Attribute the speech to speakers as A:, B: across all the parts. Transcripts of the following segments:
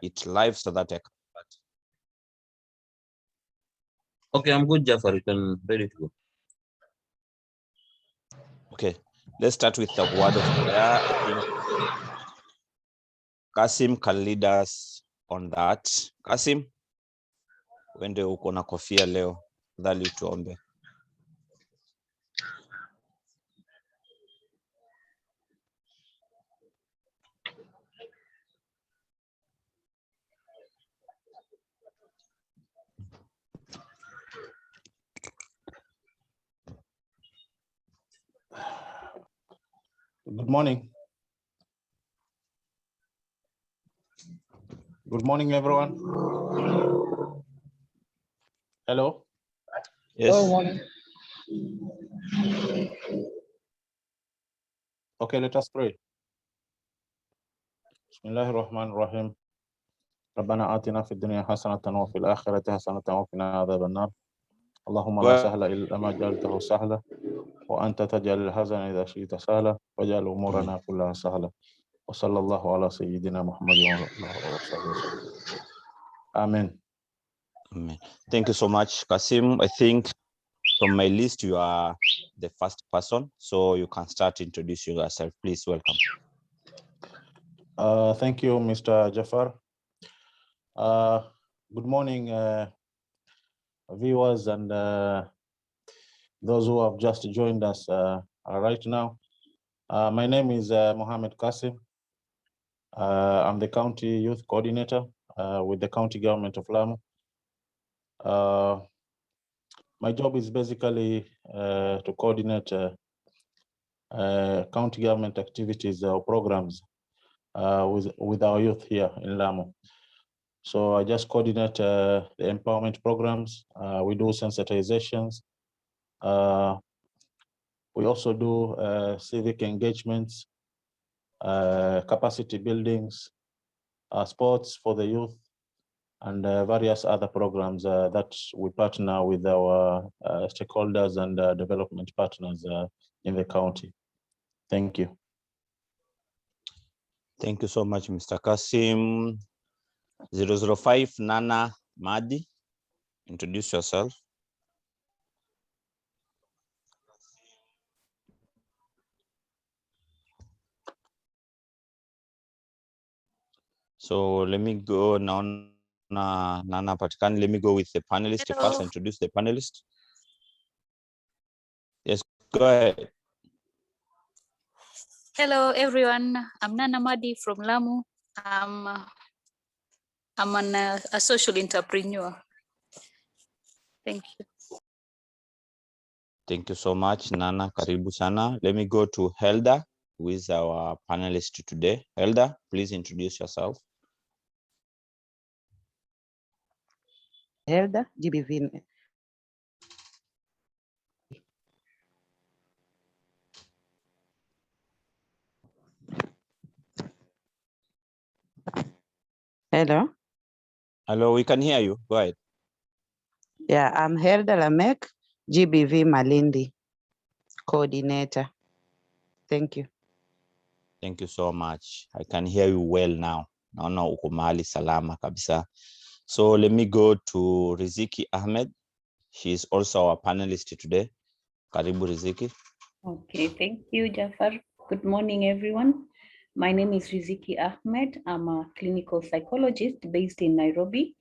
A: it live so that I can start.
B: Okay, I'm good, Jafar. You can ready to go.
A: Okay, let's start with the word of prayer. I think Kasim can lead us on that. Kasim, wende uko na kofia leo, dhali tuombe.
C: Good morning. Good morning, everyone. Hello.
A: Yes.
D: Good morning.
C: Okay, let us pray. Bismillahirrahmanirrahim. ربنا آتنا في الدنيا حسنة وفي الآخرة حسنة وقنا عذاب النار. اللهم لا سهل إلا ما جعلته سهلا وأنت تجعل الحزن إذا شئت سهلا واجعل أمورنا كلها سهلا وصلى الله على سيدنا محمد وعلى آله وصحبه وسلم. Amen.
A: Amen. Thank you so much, Kasim. I think from my list, you are the first person, so you can start introducing yourself. Please, welcome.
C: Thank you, Mr. Jafar. Good morning, viewers and those who have just joined us right now. My name is Mohammed Kasim. I'm the County Youth Coordinator with the County Government of Lamu. My job is basically to coordinate county government activities or programs with our youth here in Lamu. So I just coordinate the empowerment programs. We do sensitizations. We also do civic engagements, capacity buildings, sports for the youth, and various other programs that we partner with our stakeholders and development partners in the county. Thank you.
A: Thank you so much, Mr. Kasim. 005 Nana Madi, introduce yourself. So let me go now, Nana Patikan. Let me go with the panelist first. Introduce the panelist. Yes, go ahead.
D: Hello, everyone. I'm Nana Madi from Lamu. I'm a social entrepreneur. Thank you.
A: Thank you so much, Nana. Karibu sana. Let me go to Helda, who is our panelist today. Helda, please introduce yourself.
E: Helda, GBV. Hello.
A: Hello, we can hear you. Go ahead.
E: Yeah, I'm Helda Lamek, GBV Malindi, coordinator. Thank you.
A: Thank you so much. I can hear you well now. Naona uko mahali salama kabisa. So let me go to Riziki Ahmed. She is also our panelist today. Karibu Riziki.
F: Okay, thank you, Jafar. Good morning, everyone. My name is Riziki Ahmed. I'm a clinical psychologist based in Nairobi.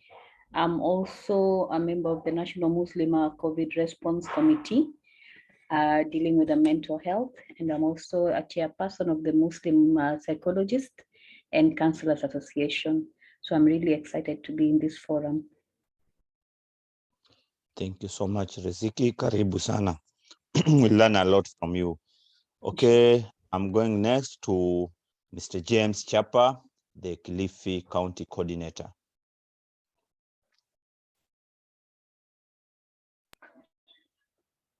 F: I'm also a member of the National Muslim COVID Response Committee, dealing with the mental health. And I'm also a chairperson of the Muslim Psychologist and Counselors Association. So I'm really excited to be in this forum.
A: Thank you so much, Riziki. Karibu sana. We learn a lot from you. Okay, I'm going next to Mr. James Chapa, the Kilifi County Coordinator.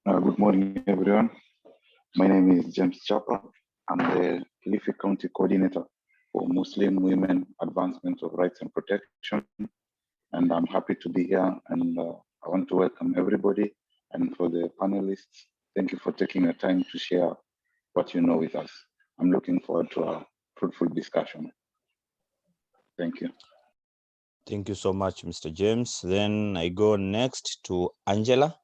G: Good morning, everyone. My name is James Chapa. I'm the Kilifi County Coordinator for Muslim Women Advancement of Rights and Protection. And I'm happy to be here, and I want to welcome everybody. And for the panelists, thank you for taking the time to share what you know with us. I'm looking forward to a fruitful discussion. Thank you.
A: Thank you so much, Mr. James. Then I go next to Angela.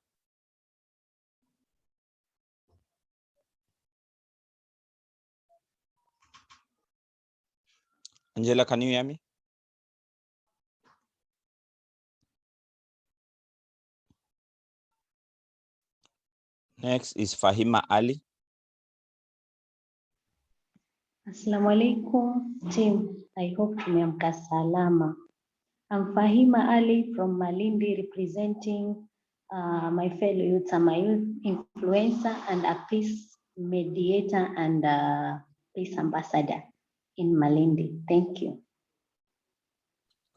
A: Angela, can you hear me? Next is Fahima Ali.
H: Assalamu alaikum, team. I hope tumeamka salama. I'm Fahima Ali from Malindi, representing my fellow youths. I'm a youth influencer and a peace mediator and peace ambassador in Malindi. Thank you.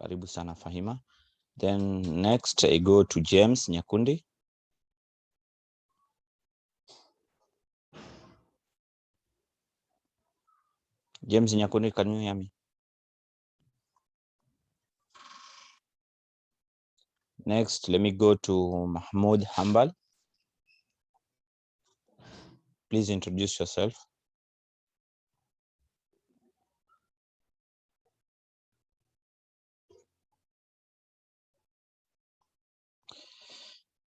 A: Karibu sana Fahima. Then next I go to James Nyakundi. James Nyakundi, can you hear me? Next, let me go to Mahmoud Hambal. Please introduce yourself.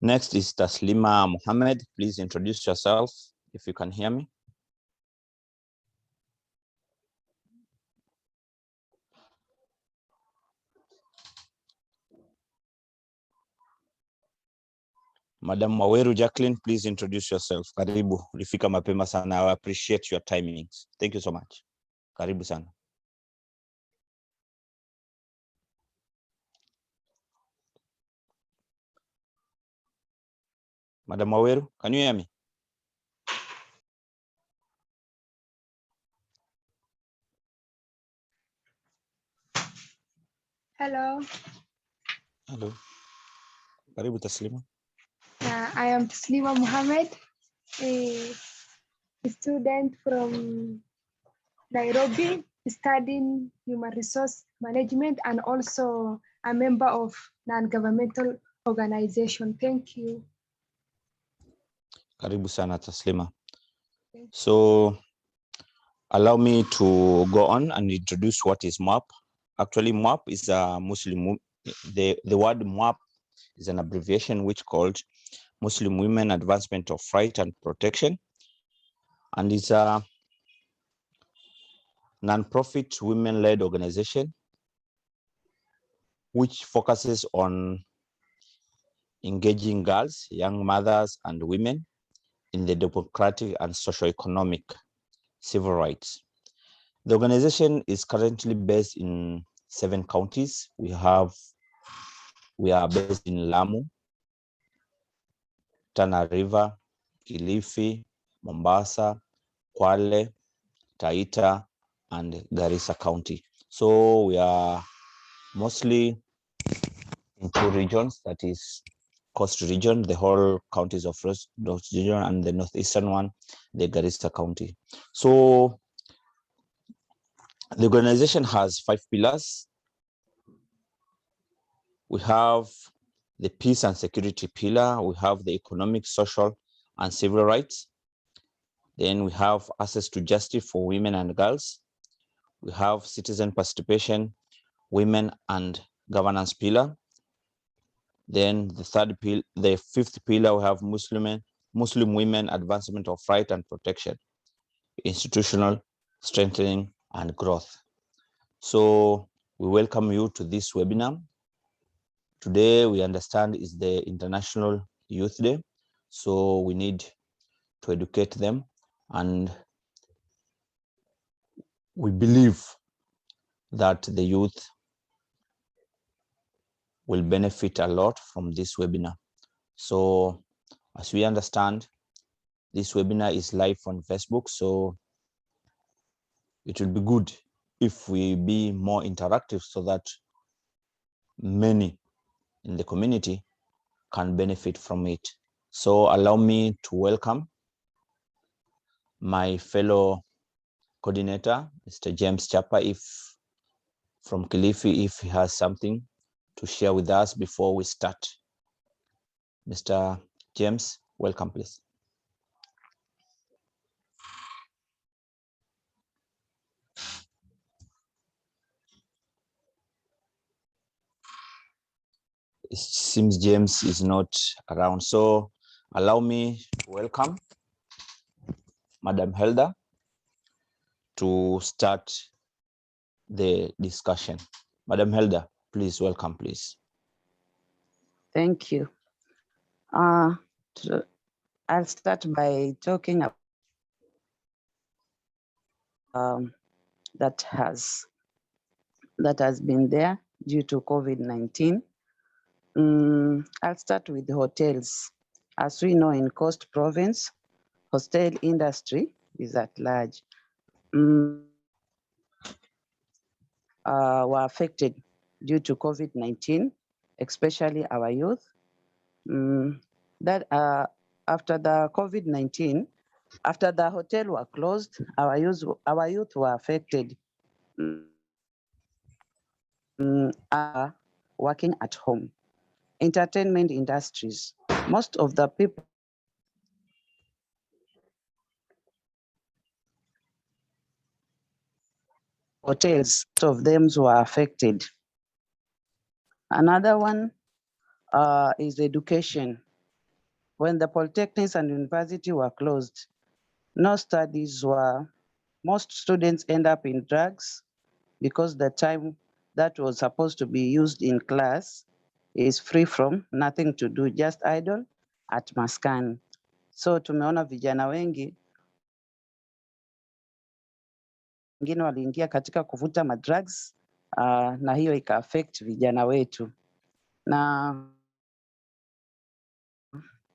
A: Next is Taslima Mohammed. Please introduce yourself if you can hear me. Madam Waweru Jacqueline, please introduce yourself. Karibu, ulifika mapema sana. I appreciate your timings. Thank you so much. Karibu sana. Madam Waweru, can you hear me?
I: Hello,
A: Hello. Karibu Taslima.
I: I am Taslima Mohammed, a student from Nairobi, studying human resource management and also a member of non-governmental organization. Thank you.
A: Karibu sana Taslima. So allow me to go on and introduce what is MWAP. Actually, MWAP is a Muslim, the word MWAP is an abbreviation which called Muslim Women Advancement of Right and Protection. And it's a non-profit women-led organization which focuses on engaging girls, young mothers, and women in the democratic and socio-economic civil rights. The organization is currently based in 7 counties. We are based in Lamu, Tana River, Kilifi, Mombasa, Kwale, Taita, and Garissa County. So we are mostly in 2 regions, that is Coast Region, the whole counties of North Region, and the northeastern one, the Garissa County. So the organization has 5 pillars. We have the peace and security pillar. We have the economic, social, and civil rights. Then we have access to justice for women and girls. We have citizen participation, women and governance pillar. Then the 5th pillar, we have Muslim women advancement of right and protection, institutional strengthening and growth. So we welcome you to this webinar. Today we understand is the International Youth Day, so we need to educate them, and we believe that the youth will benefit a lot from this webinar. So as we understand, this webinar is live on Facebook, so it will be good if we be more interactive so that many in the community can benefit from it. So allow me to welcome my fellow coordinator, Mr. James Chapa, from Kilifi, if he has something to share with us before we start. Mr. James, welcome, please. It seems James is not around. So allow me to welcome Madam Helda to start the discussion. Madam Helda, please welcome, please.
E: Thank you. I'll start by talking about that has been there due to COVID-19. I'll start with the hotels. As we know, in Coast Province, hostel industry is at large. Were affected due to COVID-19, especially our youth. After the COVID-19, after the hotel were closed, our youth were affected. Working at home. Entertainment industries. Most of the people hotels, most of them were affected. Another one is education. When the polytechnics and university were closed, no studies were, most students end up in drugs because the time that was supposed to be used in class is free from nothing to do, just idle at maskani. So tumeona vijana wengi wengine waliingia katika kuvuta madrugs na hiyo ika affect vijana wetu. Na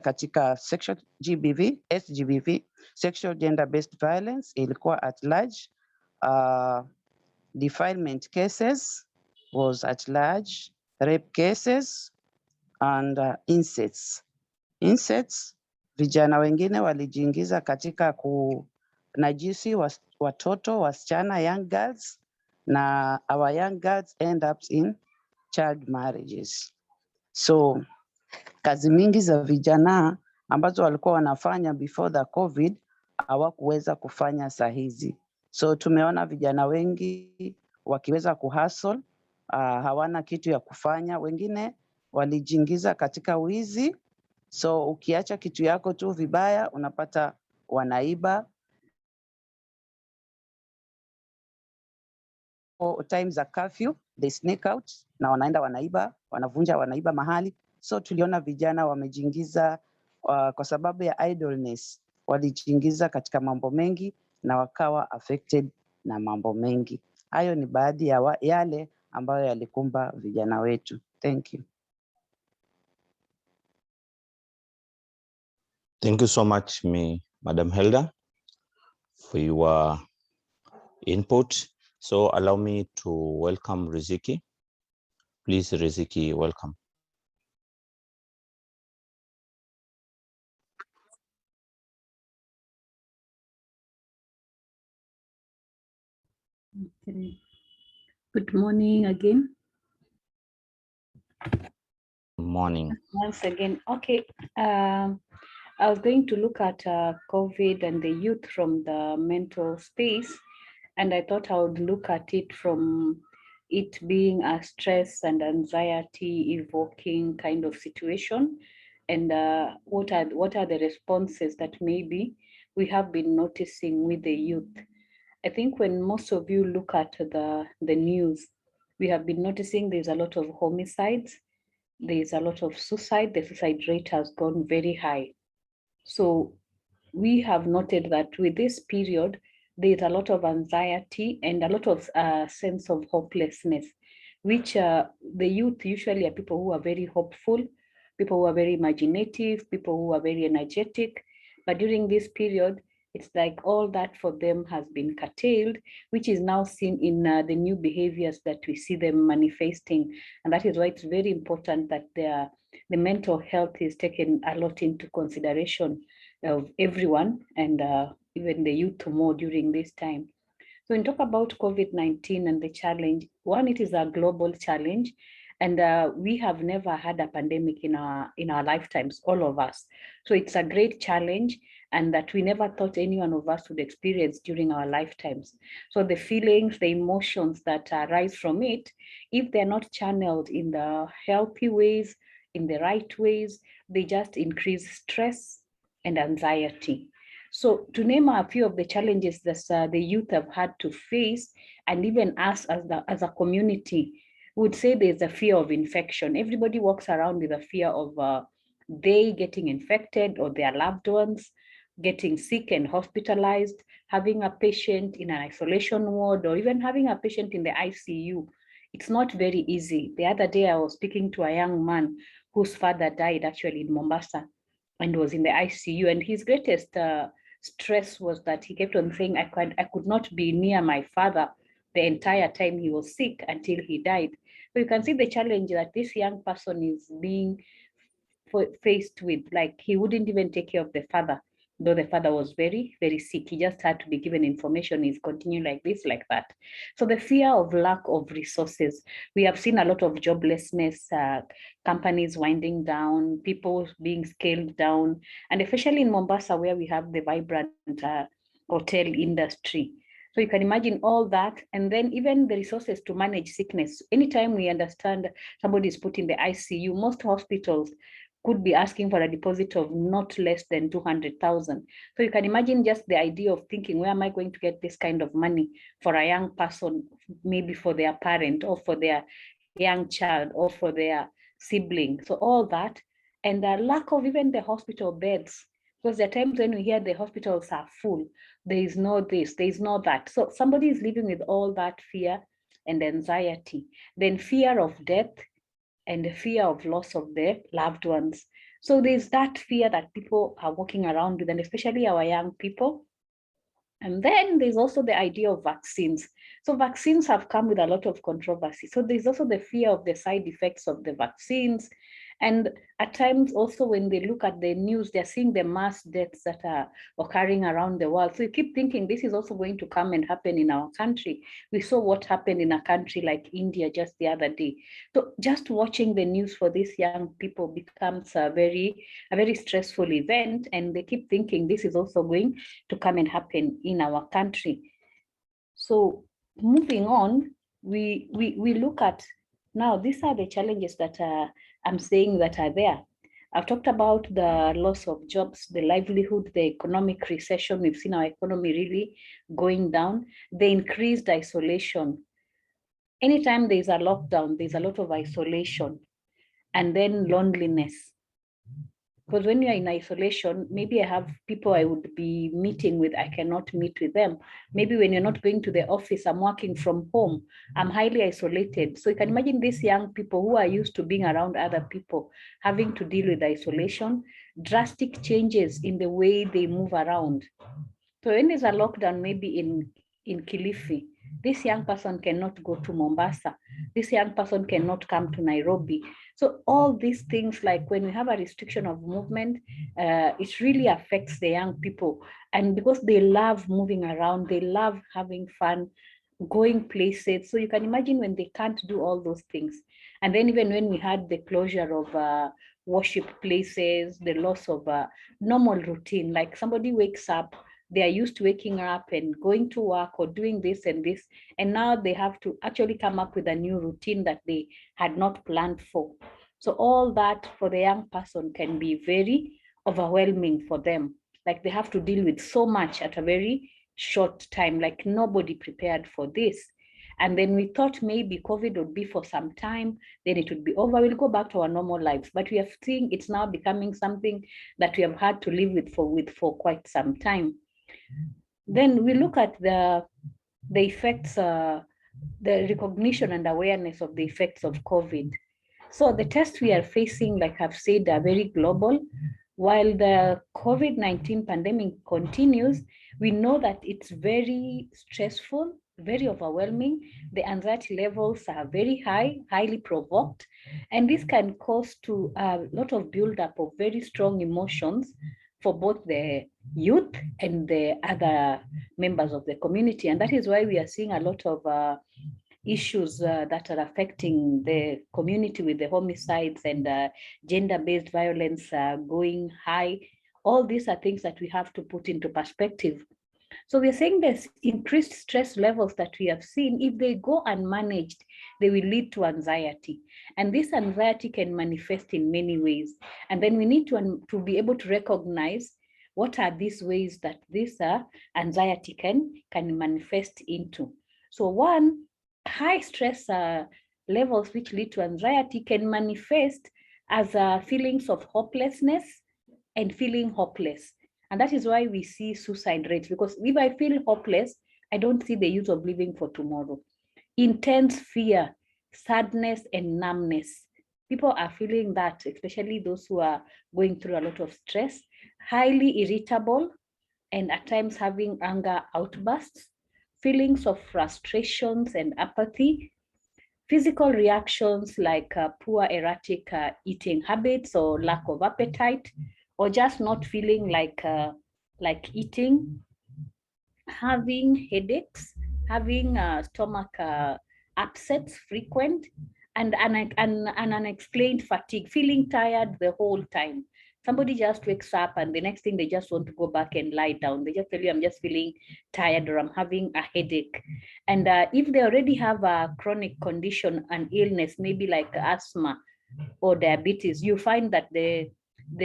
E: katika sexual GBV, SGBV, sexual gender based violence ilikuwa at large. Defilement cases was at large, rape cases and incest. Incest, vijana wengine walijiingiza katika kunajisi watoto, wasichana, young girls, na our young girls end up in child marriages. So kazi mingi za vijana ambazo walikuwa wanafanya before the COVID hawakuweza kufanya saa hizi. So tumeona vijana wengi wakiweza kuhustle, hawana kitu ya kufanya. Wengine walijiingiza katika wizi. So ukiacha kitu yako tu vibaya, unapata wanaiba. Times za curfew, they sneak out na wanaenda wanaiba, wanaiba mahali. So tuliona vijana wamejiingiza kwa sababu ya idleness, walijiingiza katika mambo mengi na wakawa affected na mambo mengi. Hayo ni baadhi ya yale ambayo yalikumba vijana wetu. Thank you.
A: Thank you so much, Madam Helda, for your input. So allow me to welcome Riziki. Please, Riziki, welcome.
F: Okay. Good morning again.
A: Good morning.
F: Once again, okay. I was going to look at COVID and the youth from the mental space, and I thought I would look at it from it being a stress and anxiety evoking kind of situation, and what are the responses that maybe we have been noticing with the youth. I think when most of you look at the news, we have been noticing there's a lot of homicides, there's a lot of suicide. The suicide rate has gone very high. So we have noted that with this period, there's a lot of anxiety and a lot of sense of hopelessness, which the youth usually are people who are very hopeful, people who are very imaginative, people who are very energetic. But during this period, it's like all that for them has been curtailed, which is now seen in the new behaviors that we see them manifesting. And that is why it's very important that the mental health is taken a lot into consideration of everyone, and even the youth more during this time. So when we talk about COVID-19 and the challenge, one, it is a global challenge, and we have never had a pandemic in our lifetimes, all of us. So it's a great challenge, and that we never thought any one of us would experience during our lifetimes. So the feelings, the emotions that arise from it, if they're not channeled in the healthy ways, in the right ways, they just increase stress and anxiety. So to name a few of the challenges that the youth have had to face, and even us as a community, would say there's a fear of infection. Everybody walks around with a fear of they getting infected or their loved ones getting sick and hospitalized, having a patient in an isolation ward, or even having a patient in the ICU. It's not very easy. The other day I was speaking to a young man whose father died actually in Mombasa and was in the ICU, and his greatest stress was that he kept on saying, I could not be near my father the entire time he was sick until he died. So you can see the challenge that this young person is being faced with. Like, he wouldn't even take care of the father, though the father was very, very sick. He just had to be given information. He's continuing like this, like that. So the fear of lack of resources. We have seen a lot of joblessness, companies winding down, people being scaled down, and especially in Mombasa, where we have the vibrant hotel industry. So you can imagine all that, and then even the resources to manage sickness. Anytime we understand somebody is put in the ICU, most hospitals could be asking for a deposit of not less than 200,000. So you can imagine just the idea of thinking, where am I going to get this kind of money for a young person, maybe for their parent or for their young child or for their sibling. So all that, and the lack of even the hospital beds, because there are times when we hear the hospitals are full, there is no this, there is no that. So somebody is living with all that fear and anxiety, then fear of death, and the fear of loss of their loved ones. So there's that fear that people are walking around with, and especially our young people. And then there's also the idea of vaccines. So vaccines have come with a lot of controversy. So there's also the fear of the side effects of the vaccines. And at times also when they look at the news, they're seeing the mass deaths that are occurring around the world. So you keep thinking this is also going to come and happen in our country. We saw what happened in a country like India just the other day. So just watching the news for these young people becomes a very stressful event, and they keep thinking this is also going to come and happen in our country. So moving on, we look at now, these are the challenges that I'm saying that are there. I've talked about the loss of jobs, the livelihood, the economic recession. We've seen our economy really going down, the increased isolation. Anytime there's a lockdown, there's a lot of isolation, and then loneliness. Because when you're in isolation, maybe I have people I would be meeting with, I cannot meet with them. Maybe when you're not going to the office, I'm working from home, I'm highly isolated. So you can imagine these young people who are used to being around other people, having to deal with isolation, drastic changes in the way they move around. So when there's a lockdown, maybe in Kilifi, this young person cannot go to Mombasa. This young person cannot come to Nairobi. So all these things, like when we have a restriction of movement, it really affects the young people. And because they love moving around, they love having fun, going places. So you can imagine when they can't do all those things. And then even when we had the closure of worship places, the loss of normal routine, like somebody wakes up, they are used to waking up and going to work or doing this and this, and now they have to actually come up with a new routine that they had not planned for. So all that for the young person can be very overwhelming for them. Like they have to deal with so much at a very short time, like nobody prepared for this. And then we thought maybe COVID would be for some time, then it would be over, we'll go back to our normal lives. But we have seen it's now becoming something that we have had to live with for quite some time. Then we look at the effects, the recognition and awareness of the effects of COVID. So the tests we are facing, like I've said, are very global. While the COVID-19 pandemic continues, we know that it's very stressful, very overwhelming. The anxiety levels are very high, highly provoked, and this can cause to a lot of buildup of very strong emotions for both the youth and the other members of the community. And that is why we are seeing a lot of issues that are affecting the community with the homicides and gender-based violence going high All these are things that we have to put into perspective. So we're saying there's increased stress levels that we have seen. If they go unmanaged, they will lead to anxiety. And this anxiety can manifest in many ways. And then we need to be able to recognize what are these ways that this anxiety can manifest into. So one, high stress levels which lead to anxiety can manifest as feelings of hopelessness and feeling hopeless. And that is why we see suicide rates, because if I feel hopeless, I don't see the use of living for tomorrow. Intense fear, sadness, and numbness. People are feeling that, especially those who are going through a lot of stress, highly irritable, and at times having anger outbursts, feelings of frustrations and apathy, physical reactions like poor erratic eating habits or lack of appetite, or just not feeling like eating, having headaches, having stomach upsets frequent, and unexplained fatigue, feeling tired the whole time. Somebody just wakes up and the next thing they just want to go back and lie down. They just tell you, I'm just feeling tired or I'm having a headache. And if they already have a chronic condition, an illness, maybe like asthma or diabetes, you find that the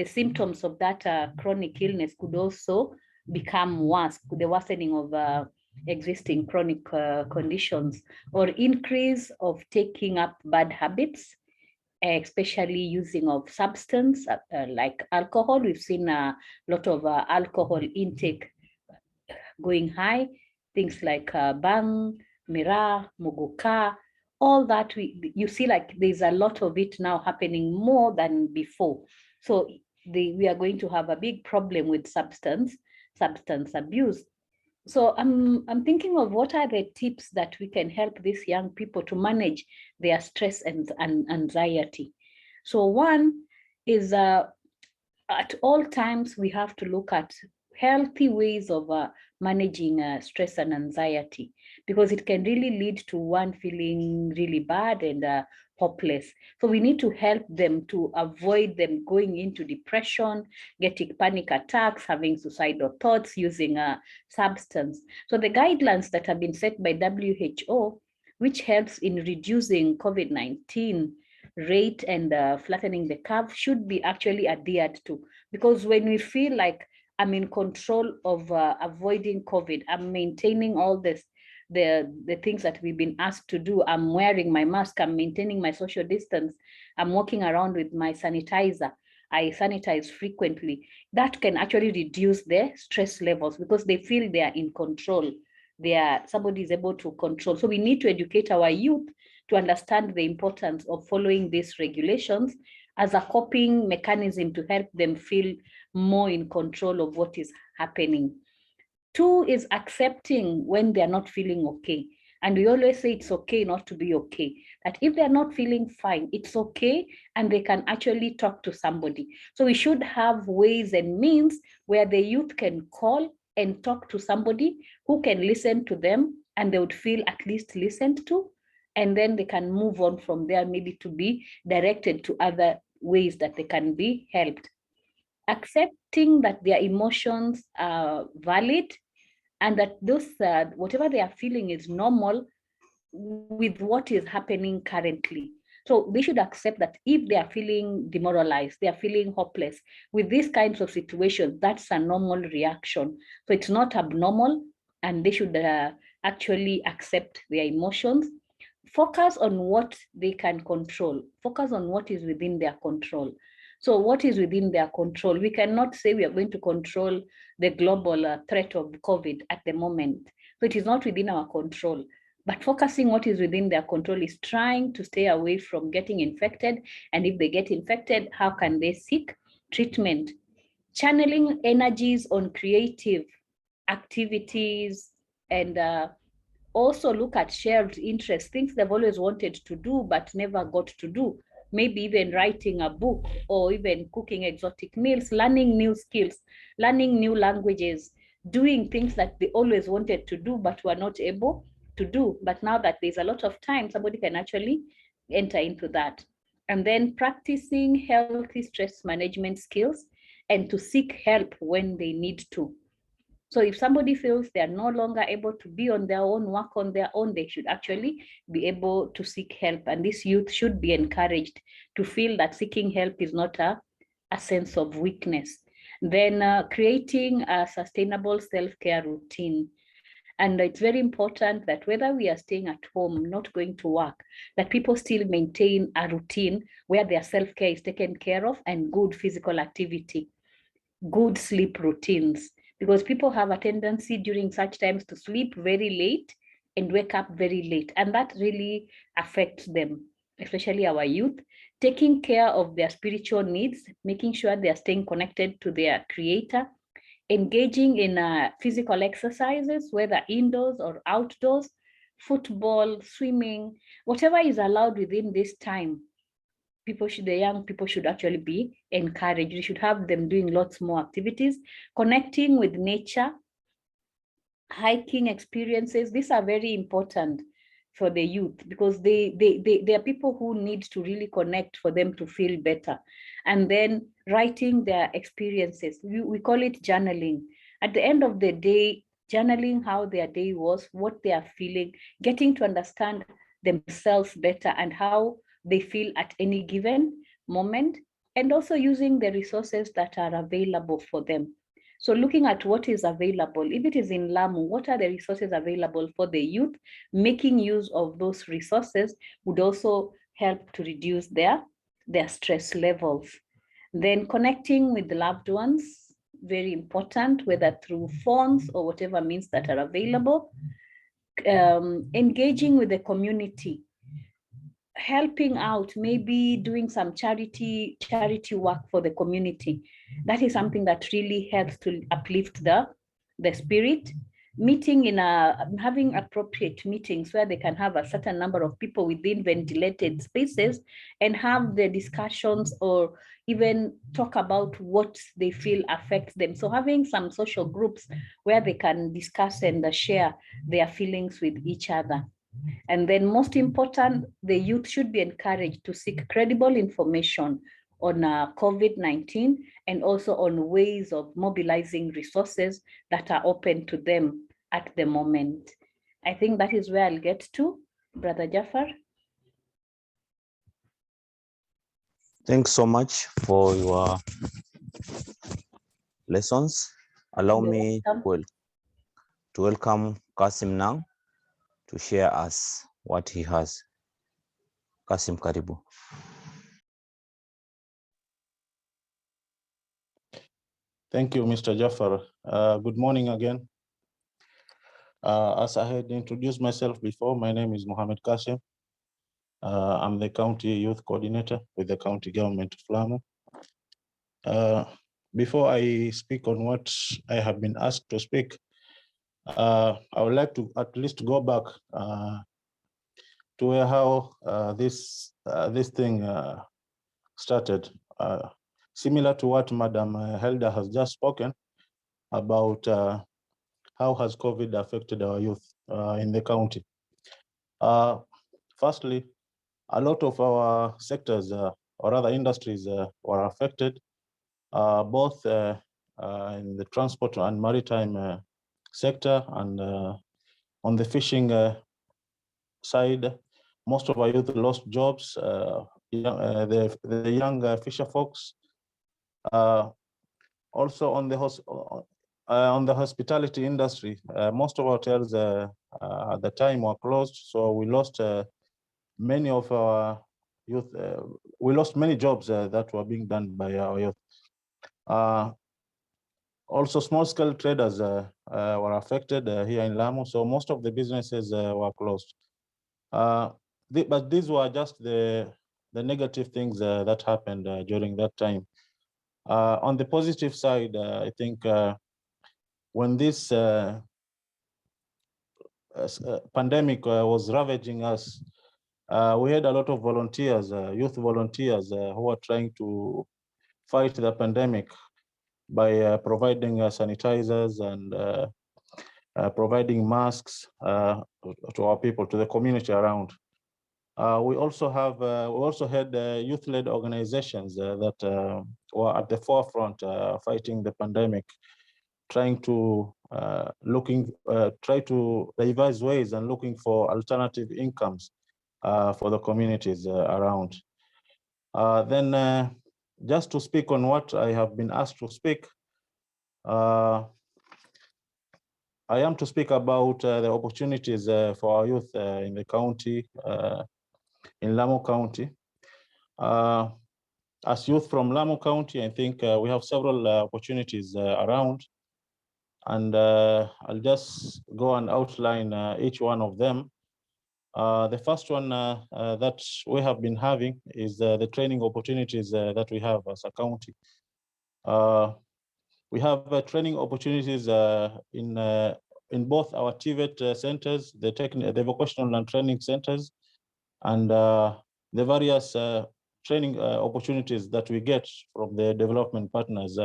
F: symptoms of that chronic illness could also become worse, the worsening of existing chronic conditions, or increase of taking up bad habits, especially using of substance like alcohol. We've seen a lot of alcohol intake going high, things like bang, miraa, muguka, all that you see like there's a lot of it now happening more than before. So we are going to have a big problem with substance abuse. So I'm thinking of what are the tips that we can help these young people to manage their stress and anxiety. So one is at all times we have to look at healthy ways of managing stress and anxiety, because it can really lead to one feeling really bad and hopeless. So we need to help them to avoid them going into depression, getting panic attacks, having suicidal thoughts, using a substance. So the guidelines that have been set by WHO, which helps in reducing COVID-19 rate and flattening the curve, should be actually adhered to. Because when we feel like I'm in control of avoiding COVID, I'm maintaining all this, the things that we've been asked to do, I'm wearing my mask, I'm maintaining my social distance, I'm walking around with my sanitizer, I sanitize frequently, that can actually reduce their stress levels because they feel they are in control. Somebody is able to control. So we need to educate our youth to understand the importance of following these regulations as a coping mechanism to help them feel more in control of what is happening. Two is accepting when they're not feeling okay. And we always say it's okay not to be okay. That if they're not feeling fine, it's okay, and they can actually talk to somebody. So we should have ways and means where the youth can call and talk to somebody who can listen to them, and they would feel at least listened to. And then they can move on from there, maybe to be directed to other ways that they can be helped. Accepting that their emotions are valid and that those whatever they are feeling is normal with what is happening currently. So they should accept that if they are feeling demoralized, they are feeling hopeless with these kinds of situations, that's a normal reaction. So it's not abnormal, and they should actually accept their emotions. Focus on what they can control. Focus on what is within their control. So what is within their control? We cannot say we are going to control the global threat of COVID at the moment. So it is not within our control. But focusing what is within their control is trying to stay away from getting infected. And if they get infected, how can they seek treatment? Channeling energies on creative activities, and also look at shared interests, things they've always wanted to do but never got to do. Maybe even writing a book, or even cooking exotic meals, learning new skills, learning new languages, doing things that they always wanted to do but were not able to do. But now that there's a lot of time, somebody can actually enter into that. And then practicing healthy stress management skills, and to seek help when they need to. So if somebody feels they are no longer able to be on their own, work on their own, they should actually be able to seek help. And this youth should be encouraged to feel that seeking help is not a sense of weakness. Then creating a sustainable self-care routine. And it's very important that whether we are staying at home, not going to work, that people still maintain a routine where their self-care is taken care of and good physical activity, good sleep routines, because people have a tendency during such times to sleep very late and wake up very late. And that really affects them, especially our youth. Taking care of their spiritual needs, making sure they are staying connected to their creator, engaging in physical exercises, whether indoors or outdoors, football, swimming, whatever is allowed within this time. The young people should actually be encouraged. We should have them doing lots more activities, connecting with nature, hiking experiences. These are very important for the youth because they are people who need to really connect for them to feel better. And then writing their experiences. We call it journaling. At the end of the day, journaling how their day was, what they are feeling, getting to understand themselves better and how they feel at any given moment, and also using the resources that are available for them. So looking at what is available, if it is in Lamu, what are the resources available for the youth? Making use of those resources would also help to reduce their stress levels. Then connecting with the loved ones, very important, whether through phones or whatever means that are available. Engaging with the community, helping out, maybe doing some charity work for the community. That is something that really helps to uplift the spirit. Meeting having appropriate meetings where they can have a certain number of people within ventilated spaces and have the discussions or even talk about what they feel affects them. So having some social groups where they can discuss and share their feelings with each other. And then most important, the youth should be encouraged to seek credible information on COVID-19 and also on ways of mobilizing resources that are open to them at the moment. I think that is where I'll get to, Brother Jafar.
A: Thanks so much for your lessons. Allow me to welcome Kasim now to share us what he has. Kasim, karibu.
C: Thank you, Mr. Jafar. Good morning again. As I had introduced myself before, my name is Mohammed Kasim. I'm the County Youth Coordinator with the County Government of Lamu. Before I speak on what I have been asked to speak, I would like to at least go back to how this thing started. Similar to what Madam Helda has just spoken about how has COVID affected our youth in the county. Firstly, a lot of our sectors or other industries were affected, both in the transport and maritime sector, and on the fishing side, most of our youth lost jobs. The young fisher folks. Also on the hospitality industry, most of our hotels at the time were closed, so we lost many of our youth. We lost many jobs that were being done by our youth. Also, small-scale traders were affected here in Lamu, so most of the businesses were closed. But these were just the negative things that happened during that time. On the positive side, I think when this pandemic was ravaging us, we had a lot of volunteers, youth volunteers, who were trying to fight the pandemic by providing sanitizers and providing masks to our people, to the community around. We also had youth-led organizations that were at the forefront fighting the pandemic, trying to try to devise ways and looking for alternative incomes for the communities around. Then, just to speak on what I have been asked to speak, I am to speak about the opportunities for our youth in the county, in Lamu County. As youth from Lamu County, I think we have several opportunities around, and I'll just go and outline each one of them. The first one that we have been having is the training opportunities that we have as a county. We have training opportunities in both our TVET centers, the vocational and training centers, and the various training opportunities that we get from the development partners.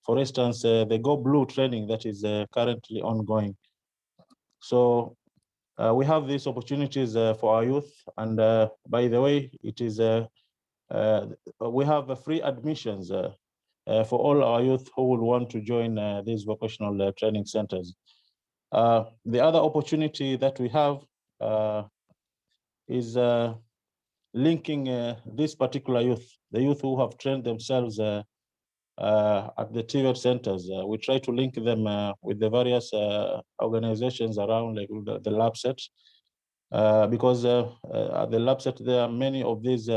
C: For instance, the Go Blue training that is currently ongoing. So we have these opportunities for our youth, and by the way, it is we have free admissions for all our youth who will want to join these vocational training centers. The other opportunity that we have is linking this particular youth, the youth who have trained themselves at the TVET centers. We try to link them with the various organizations around, like the lab set, because at the lab set, there are many of these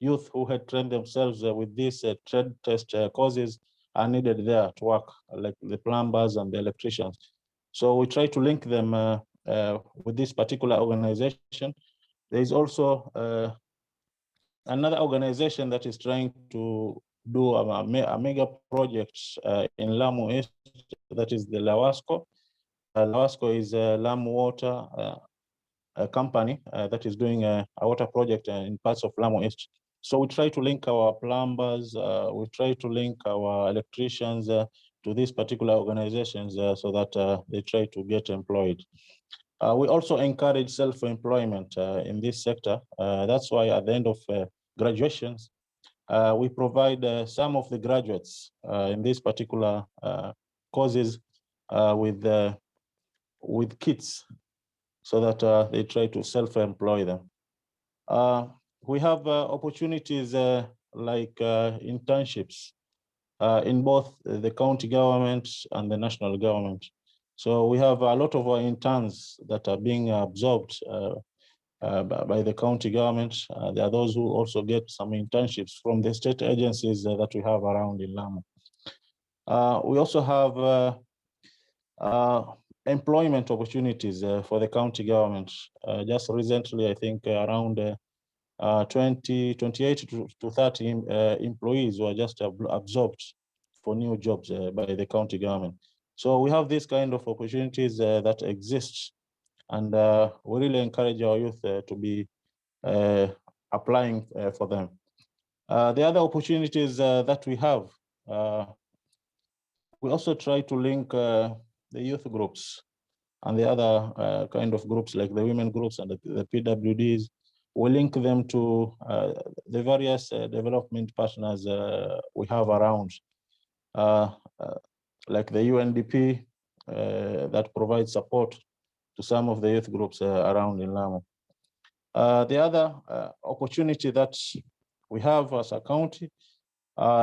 C: youth who had trained themselves with these trade test courses are needed there to work, like the plumbers and the electricians. So we try to link them with this particular organization. There is also another organization that is trying to do a mega project in Lamu East, that is the Lawasco. Lawasco is a Lamu Water a company that is doing a water project in parts of Lamu East. So we try to link our plumbers, we try to link our electricians to these particular organizations so that they try to get employed. We also encourage self-employment in this sector. That's why at the end of graduations, we provide some of the graduates in these particular courses with kits so that they try to self-employ them. We have opportunities like internships in both the county government and the national government. So we have a lot of our interns that are being absorbed by the county government. There are those who also get some internships from the state agencies that we have around in Lamu. We also have employment opportunities for the county government. Just recently, I think around 28 to 30 employees were just absorbed for new jobs by the county government. So we have these kind of opportunities that exist, and we really encourage our youth to be applying for them. The other opportunities that we have, we also try to link the youth groups and the other kind of groups like the women groups and the PWDs. We link them to the various development partners we have around, like the UNDP that provides support to some of the youth groups around in Lamu. The other opportunity that we have as a county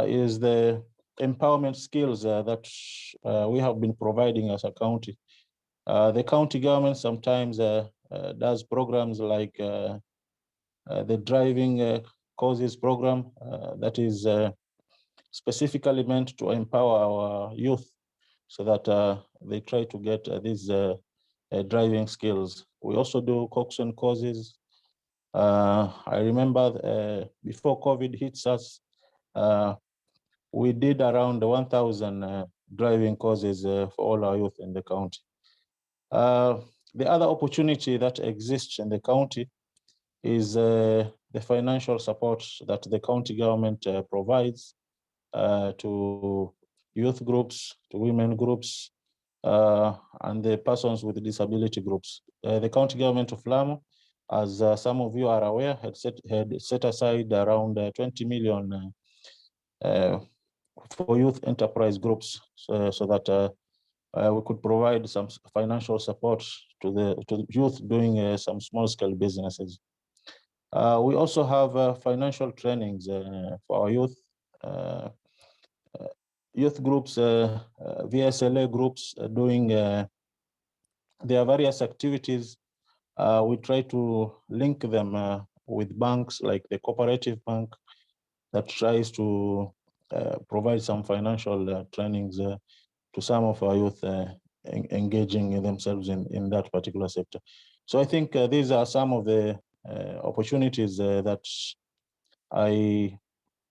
C: is the empowerment skills that we have been providing as a county. The county government sometimes does programs like the driving courses program that is specifically meant to empower our youth so that they try to get these driving skills. We also do coxswain courses. I remember before COVID hits us, we did around 1,000 driving courses for all our youth in the county. The other opportunity that exists in the county is the financial support that the county government provides to youth groups, to women groups, and the persons with disability groups. The county government of Lamu as some of you are aware, had set aside around 20 million for youth enterprise groups, so that we could provide some financial support to the youth doing some small-scale businesses. We also have financial trainings for our youth. Youth groups, VSLA groups doing their various activities. We try to link them with banks like the cooperative bank that tries to provide some financial trainings to some of our youth engaging themselves in that particular sector. So I think these are some of the opportunities that I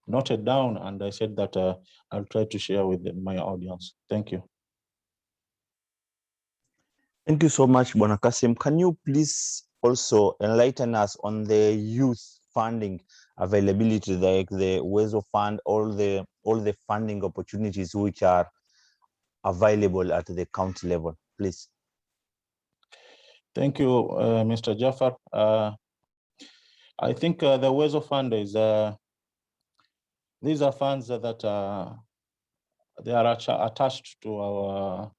C: noted down, and I said that I'll try to share with my audience. Thank you.
A: Thank you so much, Bwana Kasim. Can you please also enlighten us on the youth funding availability, like the Uwezo Fund, all the funding opportunities which are available at the county level, please?
C: Thank you, Mr. Jafar. I think the Uwezo Fund is, these are funds that they are attached to our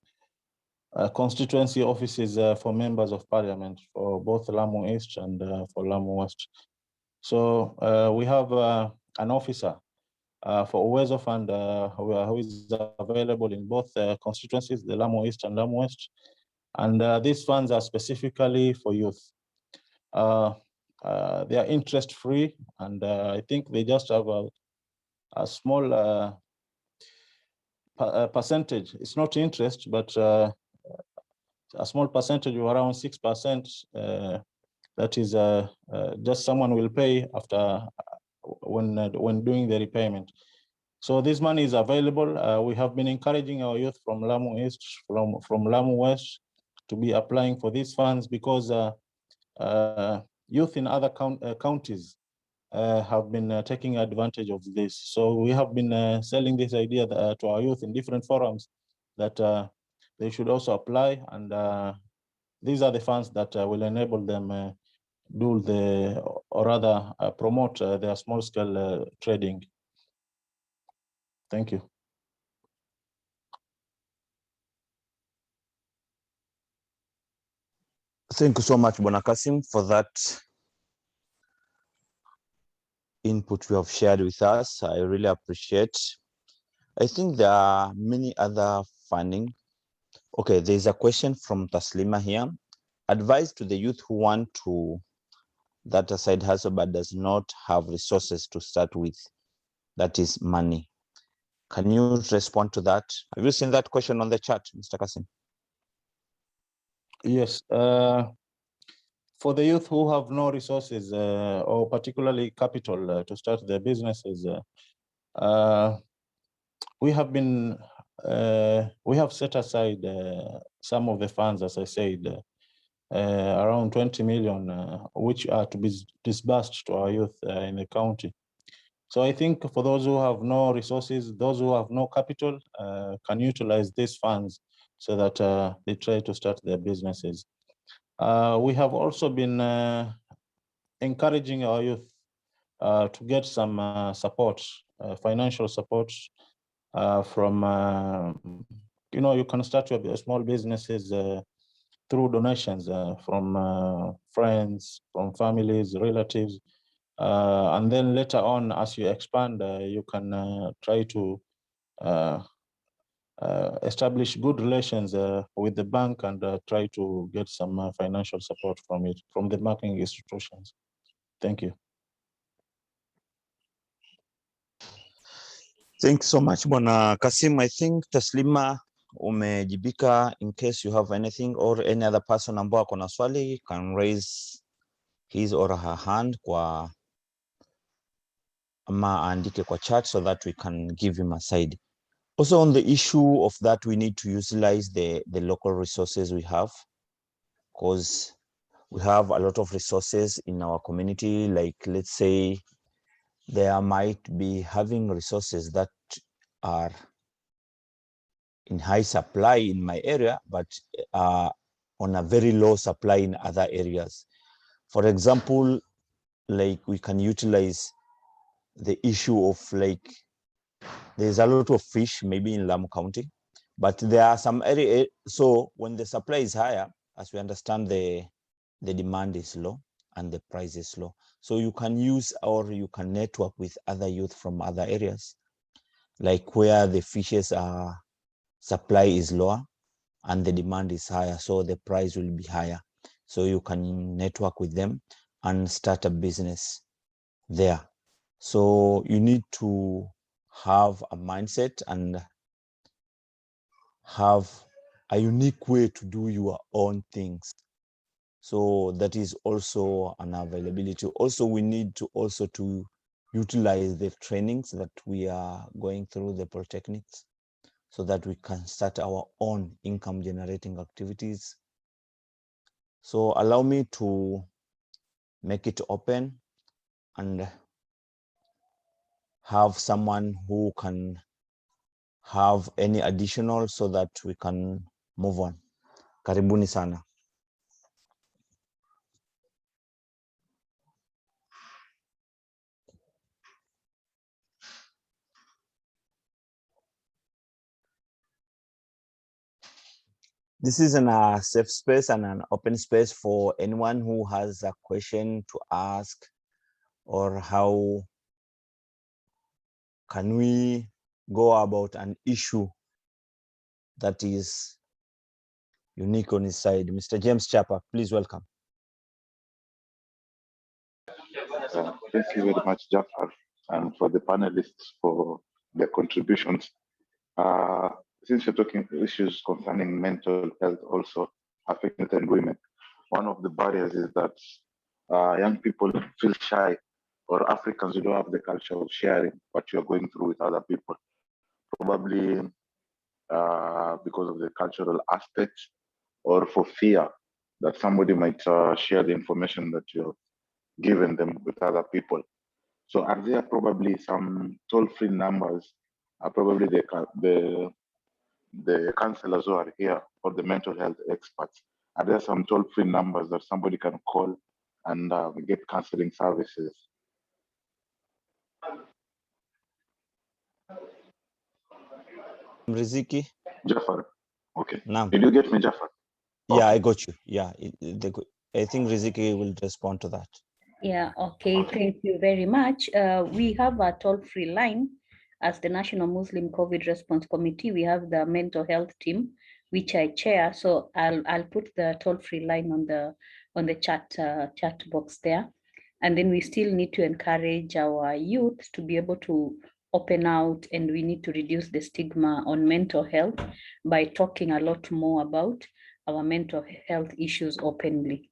C: constituency offices for members of parliament for both Lamu East and for Lamu West. So we have an officer for Uwezo Fund who is available in both constituencies, the Lamu East and Lamu West. And these funds are specifically for youth. They are interest-free, and I think they just have a small percentage. It's not interest, but a small percentage of around 6%. That is just someone will pay after when doing the repayment. So this money is available. We have been encouraging our youth from Lamu East, from Lamu West, to be applying for these funds, because youth in other counties have been taking advantage of this. So we have been selling this idea to our youth in different forums that they should also apply, and these are the funds that will enable them do or rather promote their small-scale trading. Thank you.
A: Thank you so much, Bwana Kasim, for that input you have shared with us. I really appreciate. I think there are many other funding. Okay, there's a question from Taslima here. Advice to the youth who want to that a side hustle but does not have resources to start with, that is money. Can you respond to that? Have you seen that question on the chat, Mr. Kasim?
C: Yes. For the youth who have no resources or particularly capital to start their businesses, we have set aside some of the funds, as I said, around 20 million, which are to be disbursed to our youth in the county. So I think for those who have no resources, those who have no capital, can utilize these funds so that they try to start their businesses. We have also been encouraging our youth to get some support, financial support from, you can start your small businesses through donations from friends, from families, relatives. And then later on, as you expand, you can try to establish good relations with the bank and try to get some financial support from the banking institutions. Thank you.
A: Thanks so much, Bwana Kasim. I think Taslima umejibika. In case you have anything or any other person ambao ako na swali can raise his or her hand kwa ama andike kwa chat so that we can give him a side. Also on the issue of that, we need to utilize the local resources we have, because we have a lot of resources in our community. Like, let's say there might be having resources that are in high supply in my area, but on a very low supply in other areas. For example, like we can utilize the issue of like, there's a lot of fish maybe in Lamu County, but there are some area, so when the supply is higher, as we understand, the demand is low and the price is low. So you can use, or you can network with other youth from other areas, like where the fishes are, supply is lower and the demand is higher, so the price will be higher. So you can network with them and start a business there. So you need to have a mindset and have a unique way to do your own things. So that is also an availability. Also, we need to utilize the trainings that we are going through the polytechnics, so that we can start our own income generating activities. So allow me to make it open and have someone who can have any additional, so that we can move on. Karibuni sana. This is a safe space and an open space for anyone who has a question to ask, or how can we go about an issue that is unique on his side. Mr. James Chapa, please welcome.
G: Thank you very much, Jafar, and for the panelists for their contributions. Since you're talking issues concerning mental health also affecting women, one of the barriers is that young people feel shy, or Africans who don't have the culture of sharing what you're going through with other people, probably because of the cultural aspect, or for fear that somebody might share the information that you're giving them with other people. So are there probably some toll-free numbers, probably the counselors who are here, or the mental health experts? Are there some toll-free numbers that somebody can call and get counseling services?
A: Riziki?
G: Jafar, okay.
A: Naam.
G: Did you get me, Jafar?
A: Yeah, I got you. Yeah, I think Riziki will respond to that.
F: Yeah, okay, thank you very much. We have a toll-free line. As the National Muslim COVID Response Committee, we have the mental health team, which I chair. So I'll put the toll-free line on the chat box there. And then we still need to encourage our youth to be able to open out, and we need to reduce the stigma on mental health by talking a lot more about our mental health issues openly.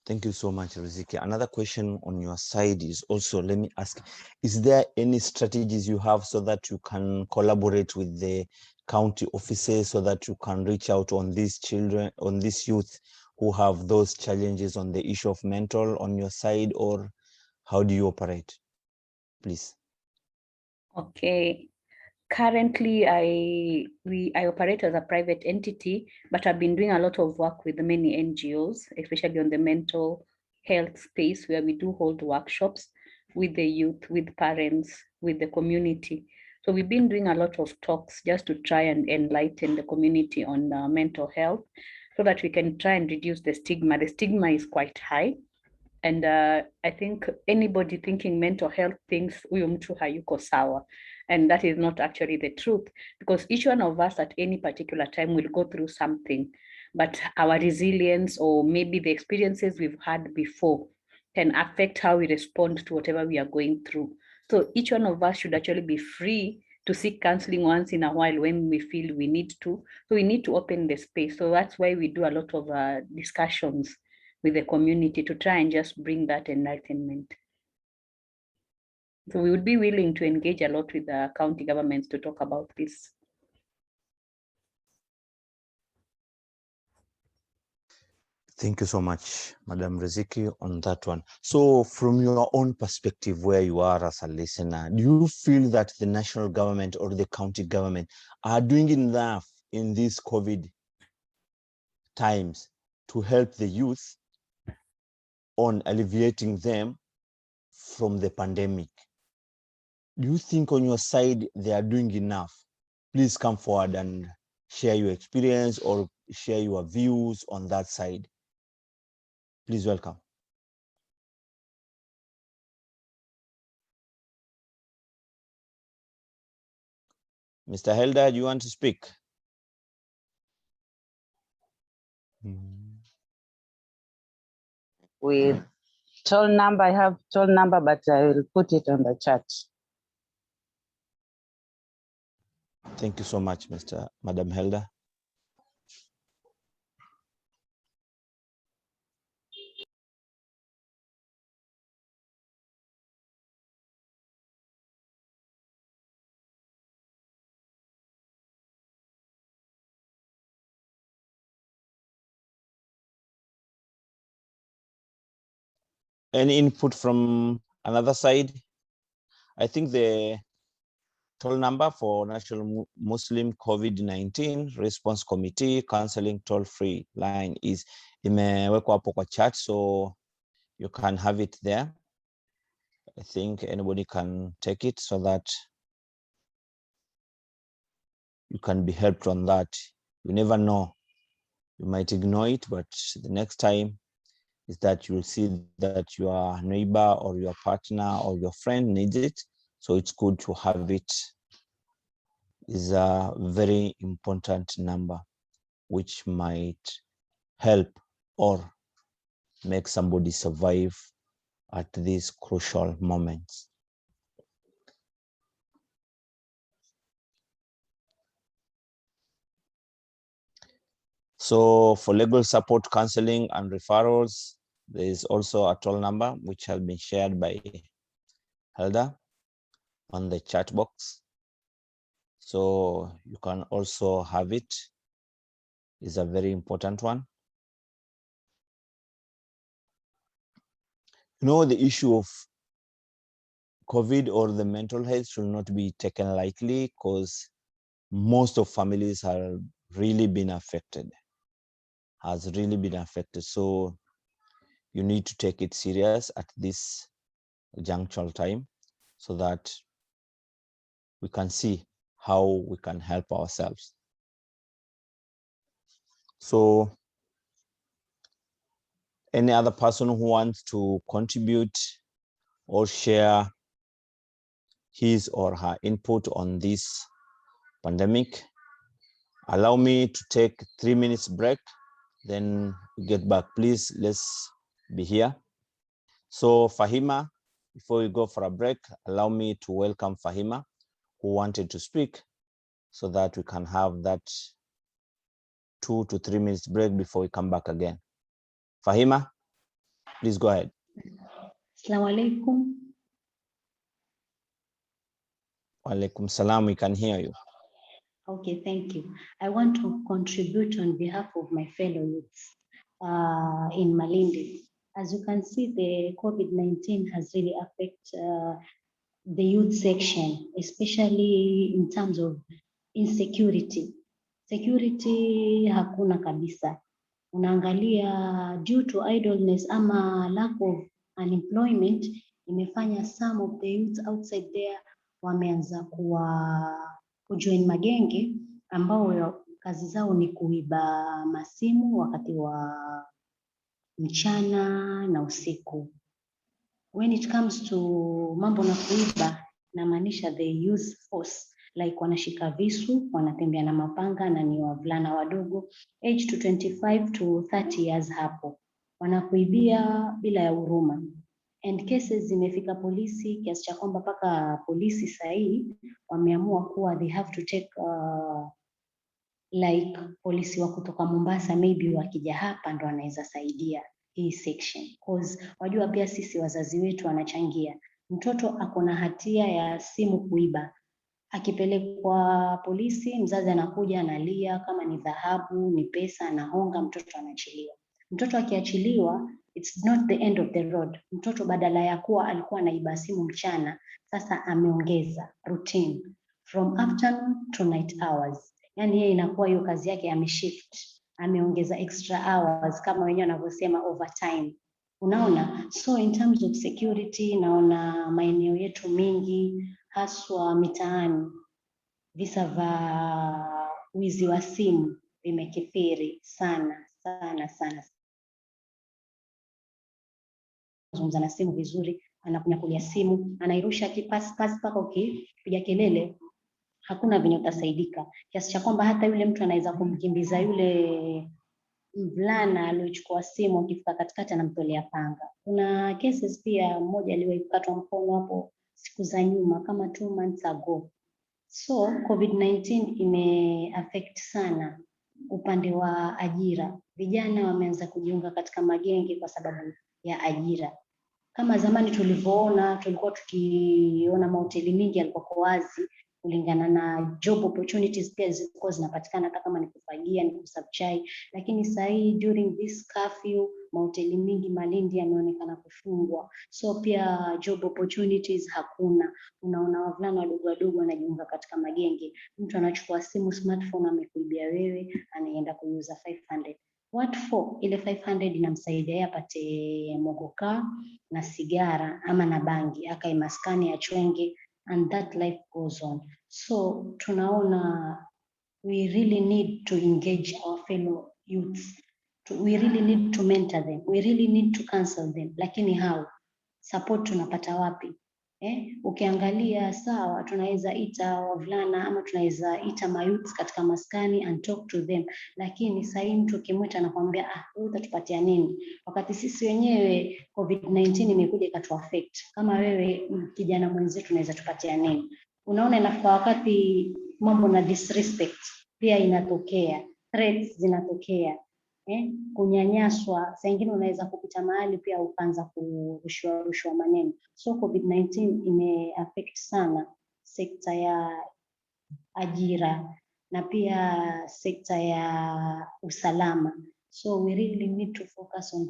A: Thank you so much, Riziki. Another question on your side is also, let me ask, is there any strategies you have so that you can collaborate with the county offices, so that you can reach out on these children, on these youth who have those challenges on the issue of mental on your side, or how do you operate? Please.
F: Okay. Currently, I operate as a private entity, but I've been doing a lot of work with many NGOs, especially on the mental health space, where we do hold workshops with the youth, with parents, with the community. So we've been doing a lot of talks just to try and enlighten the community on mental health, so that we can try and reduce the stigma. The stigma is quite high. And I think anybody thinking mental health thinks huyu mtu hayuko sawa. And that is not actually the truth, because each one of us at any particular time will go through something, but our resilience, or maybe the experiences we've had before, can affect how we respond to whatever we are going through. So each one of us should actually be free to seek counseling once in a while when we feel we need to. So we need to open the space. So that's why we do a lot of discussions with the community to try and just bring that enlightenment. So we would be willing to engage a lot with the county governments to talk about this.
A: Thank you so much, Madam Riziki, on that one. So from your own perspective, where you are as a listener, do you feel that the national government or the county government are doing enough in this COVID times to help the youth on alleviating them from the pandemic. Do you think on your side they are doing enough? Please come forward and share your experience or share your views on that side. Please welcome. Mr. Helder, do you want to speak?
E: With toll number, I have toll number, but I will put it on the chat.
A: Thank you so much, Madam Helder. Any input from another side? I think the toll number for National Muslim COVID-19 Response Committee Counseling Toll-Free line is imewekwa hapo kwa chat, so you can have it there. I think anybody can take it so that you can be helped on that. You never know. You might ignore it, but the next time is that you'll see that your neighbor or your partner or your friend needs it. So it's good to have it. Is a very important number which might help or make somebody survive at these crucial moments. So for legal support, counseling, and referrals, there is also a toll number which has been shared by Helder on the chat box. So you can also have it. It's a very important one. You know, the issue of COVID or the mental health should not be taken lightly, because most of families have really been affected, So you need to take it serious at this juncture time so that we can see how we can help ourselves. So any other person who wants to contribute or share his or her input on this pandemic, allow me to take 3 minutes break, then we get back. Please, let's be here. So Fahima, before we go for a break, allow me to welcome Fahima, who wanted to speak, so that we can have that 2 to 3 minutes break before we come back again. Fahima, please go ahead.
H: Assalamu alaikum.
A: Wa alaikum salam, we can hear you.
H: Okay, thank you. I want to contribute on behalf of my fellow youths in Malindi. As you can see, the COVID-19 has really affected the youth section, especially in terms of insecurity. Security hakuna kabisa. Unaangalia due to idleness ama lack of unemployment, imefanya some of the youth outside there wameanza kujoin magenge ambao kazi zao ni kuiba masimu wakati wa mchana na usiku. When it comes to mambo na kuiba, namaanisha they use force, like wanashika visu, wanatembea na mapanga na ni wavulana wadogo age to 25 to 30 years hapo. Wanakuibia bila ya huruma. And cases zimefika polisi kiasi cha kwamba mpaka polisi sahi wameamua kuwa they have to take like polisi wa kutoka Mombasa maybe wakija hapa ndo wanaweza saidia hii section, cause wajua pia sisi wazazi wetu wanachangia. Mtoto akona hatia ya simu kuiba, akipelekwa polisi, mzazi anakuja analia, kama ni dhahabu, ni pesa, anahonga, mtoto anaachiliwa. Mtoto akiachiliwa, it's not the end of the road. Mtoto badala ya kuwa alikuwa anaiba simu mchana, sasa ameongeza routine from afternoon to night hours. Yani yeye inakuwa hiyo kazi yake ameshift. ameongeza extra hours kama wenyewe wanavyosema overtime. Unaona, so in terms of security, naona maeneo yetu mengi haswa mitaani visa vya wizi wa simu vimekithiri sana sana sana. Zungumza na simu vizuri, anakunyakulia simu, anairusha kipasi mpaka ukipiga kelele hakuna venye utasaidika, kiasi cha kwamba hata yule mtu anaweza kumkimbiza yule mvulana aliochukua simu, akifika katikati anamtolea panga. Kuna cases pia, mmoja aliwahi kukatwa mkono hapo siku za nyuma kama 2 months ago. So COVID-19 ime-affect sana upande wa ajira. Vijana wameanza kujiunga katika magenge kwa sababu ya ajira. Kama zamani tulivyoona, tulikuwa tukiona mahoteli mingi yalikuwa kwa wazi kulingana na job opportunities pia zilikuwa zinapatikana, hata kama ni kufagia, ni kuserve chai. Lakini sasa hii during this curfew, mahoteli mingi Malindi yameonekana kufungwa, so pia job opportunities hakuna. Unaona wavulana wadogo wadogo wanajiunga katika magenge, mtu anachukua simu, smartphone, amekuibia wewe, anaenda kuuza 500. What for? Ile 500 inamsaidia yeye apate mogoka na sigara ama na bangi, akae maskani achwenge, and that life goes on. So tunaona we really need to engage our fellow youths. We really need to mentor them. We really need to counsel them. Lakini how? Support tunapata wapi? Ukiangalia sawa, tunaweza ita wavulana ama tunaweza ita mayouths katika maskani and talk to them, lakini sasa mtu ukimwita anakuambia wewe utatupatia nini, wakati sisi wenyewe COVID-19 imekuja ikatu affect. Kama wewe kijana mwenzetu tunaweza tupatia nini? Unaona, inafika wakati mambo na disrespect pia inatokea, threats zinatokea, kunyanyaswa. Saa nyingine unaweza kupita mahali pia ukaanza kurushwa maneno. So COVID-19 ime-affect sana sekta ya ajira na pia sekta ya usalama. So we really need to focus on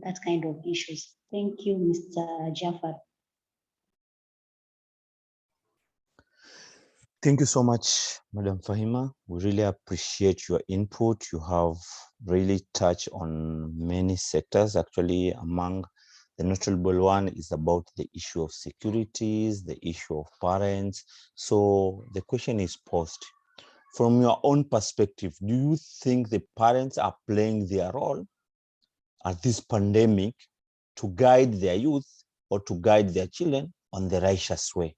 H: that kind of issues. Thank you, Mr. Jafar.
A: Thank you so much, Madam Fahima. We really appreciate your input. You have really touched on many sectors. Actually, among the notable one is about the issue of securities, the issue of parents. So the question is posed. From your own perspective, do you think the parents are playing their role at this pandemic to guide their youth or to guide their children on the righteous way?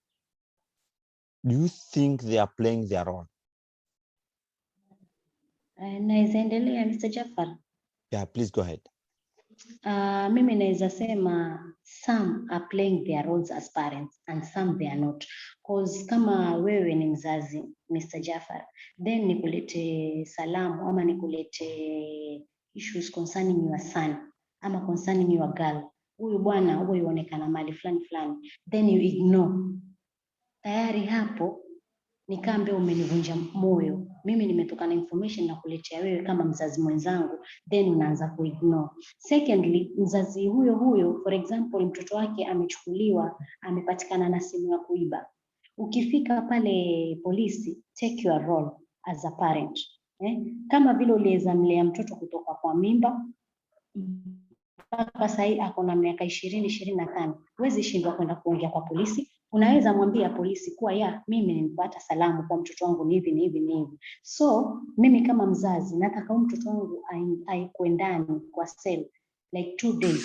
A: Do you think they are playing their role?
H: Naweza endelea, Mr. Jafar?
A: Yeah, please go ahead.
H: Mimi naweza sema some are playing their roles as parents and some they are not. Cause kama wewe ni mzazi, Mr. Jafar, then nikulete salamu ama nikulete issues concerning your son ama concerning your girl, huyu bwana huyu yuonekana mali fulani fulani, then you ignore. Tayari hapo nikambe umenivunja moyo. Mimi nimetoka na information na kuletea wewe kama mzazi mwenzangu, then unaanza kuignore. Secondly, mzazi huyo for example mtoto wake amechukuliwa, amepatikana na simu ya kuiba. Ukifika pale polisi, take your role as a parent. Kama vile uliweza mlea mtoto kutoka kwa mimba mpaka sasa ako na miaka 20-25, huwezi shindwa kwenda kuongea kwa polisi. Unaweza mwambia polisi kuwa mimi nimepata salamu kwa mtoto wangu ni hivi ni hivi ni hivi. So mimi kama mzazi nataka mtoto wangu aikwe ndani kwa cell like 2 days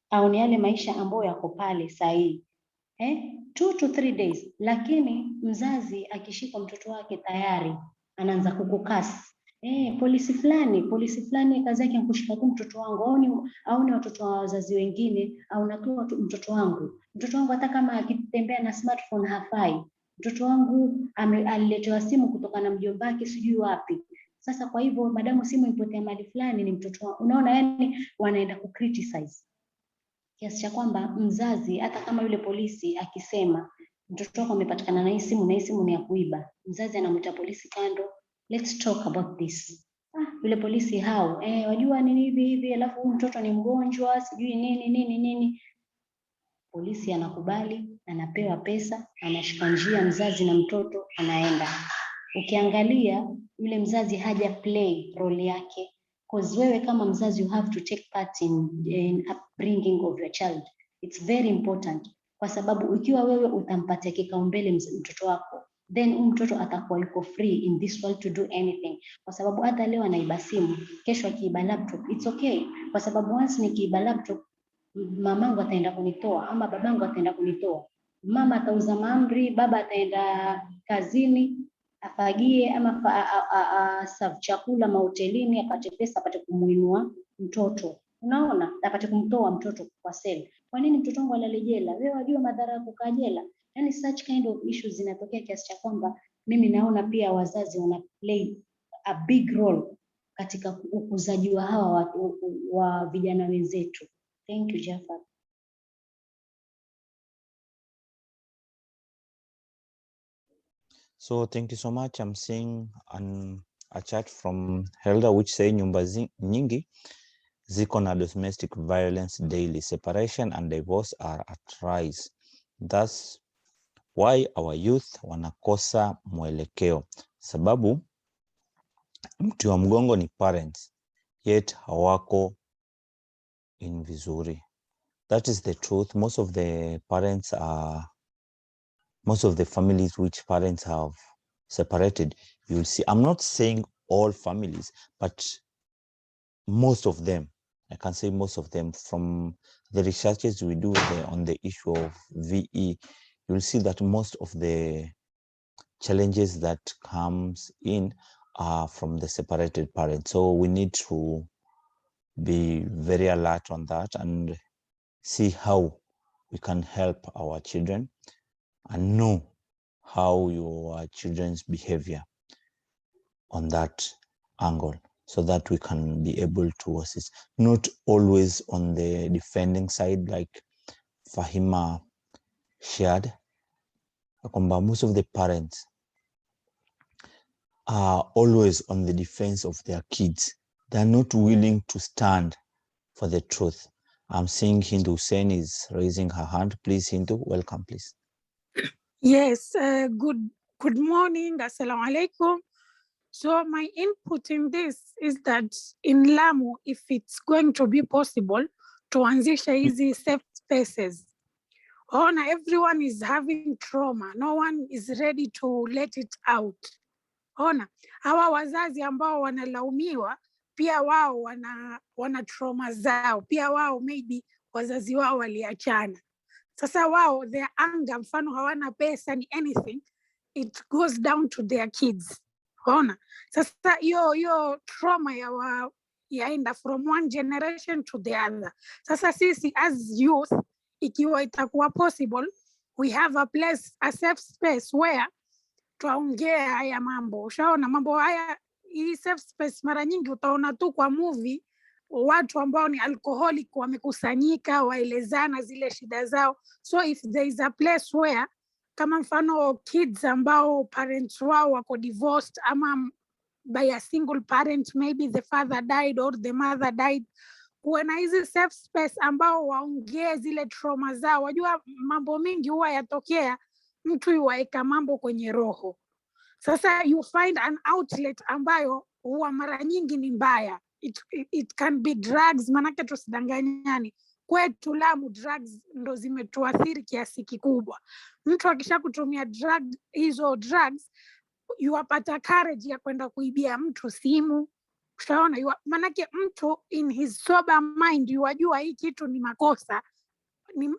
H: au ni yale maisha ambayo yako pale sahi 2 to 3 days. Lakini mzazi akishika mtoto wake tayari anaanza kukukasi. Polisi fulani kazi yake kushika tu mtoto wangu, au ni watoto wa wazazi wengine, au natoa mtoto wangu hata kama akitembea na smartphone hafai. Mtoto wangu aliletewa simu kutoka na mjomba wake sijui wapi. Sasa kwa hivyo madamu simu ipotea mali fulani ni mtoto wangu. Unaona, wanaenda ku criticize. Kiasi cha kwamba mzazi hata kama yule polisi akisema mtoto wako amepatikana na hii simu na hii simu ni ya kuiba, mzazi anamuita polisi kando, let's talk about this. Yule polisi wajua nini hivi alafu mtoto ni mgonjwa sijui nini. Polisi anakubali, anapewa pesa, anashika njia mzazi na mtoto anaenda. Ukiangalia yule mzazi haja play role yake, because wewe kama mzazi you have to take part in upbringing of your child. It's very important, kwa sababu ikiwa wewe utampatia kipaumbele mtoto wako, then mtoto atakuwa yuko free in this world to do anything, kwa sababu hata leo anaiba simu, kesho akiiba laptop, it's okay, kwa sababu once nikiiba laptop mamangu ataenda kunitoa ama babangu ataenda kunitoa. Mama atauza mahamri, baba ataenda kazini afagie ama serve chakula mahotelini, apate pesa, apate kumuinua mtoto. Unaona, apate kumtoa mtoto kwa sel. Kwa nini mtoto wangu alale jela? Wewe wajua madhara ya kukaa jela? Yani such kind of issues zinatokea kiasi cha kwamba mimi naona pia wazazi wana play a big role katika ukuzaji wa hawa wa vijana wenzetu. Thank you, Jafar.
A: So thank you so much. I'm seeing a chat from Helda which say nyumba nyingi ziko na domestic violence daily. Separation and divorce are at rise. That's why our youth wanakosa mwelekeo. Sababu mti wa mgongo ni parents, yet hawako in vizuri. That is the truth. Most of the families which parents have separated, you will see, I'm not saying all families, but most of them, I can say most of them, from the researches we do on the issue of VE, you will see that most of the challenges that comes in are from the separated parents. So we need to be very alert on that and see how we can help our children and know how your children's behavior on that angle, so that we can be able to assist, not always on the defending side like Fahima shared. Most of the parents are always on the defense of their kids. They're not willing to stand for the truth. I'm seeing Hindu Hussein is raising her hand. Please, Hindu, welcome, please.
J: Yes, good morning, assalamu alaikum. So my input in this is that in Lamu, if it's going to be possible to anzisha hizi safe spaces, everyone is having trauma. No one is ready to let it out. Hawa wazazi ambao wanalaumiwa, pia wao wana trauma zao. Pia wao maybe wazazi wao waliachana. Sasa wao, their anger, mfano hawana pesa ni anything, it goes down to their kids. Sasa hiyo trauma yaenda from one generation to the other. Sasa sisi as youth, ikiwa itakuwa possible, we have a place, a safe space where tuongea haya mambo. Ushaona mambo haya, hii safe space mara nyingi utaona tu kwa movie, watu ambao ni alcoholic wamekusanyika waelezana zile shida zao. So if there is a place where, kama mfano kids ambao parents wao wako divorced ama by a single parent, maybe the father died or the mother died, kuona hizi safe space ambao waongee zile trauma zao. Wajua mambo mingi huwa yatokea mtu yuwaeka mambo kwenye roho. Sasa you find an outlet ambayo huwa mara nyingi ni mbaya. It can be drugs, manake tusidanganyani. Kwetu Lamu drugs ndo zimetuathiri kiasi kikubwa. Mtu akisha kutumia hizo drugs, yuwapata courage ya kwenda kuibia mtu simu. Ushaona, manake mtu in his sober mind yuwajua hii kitu ni makosa.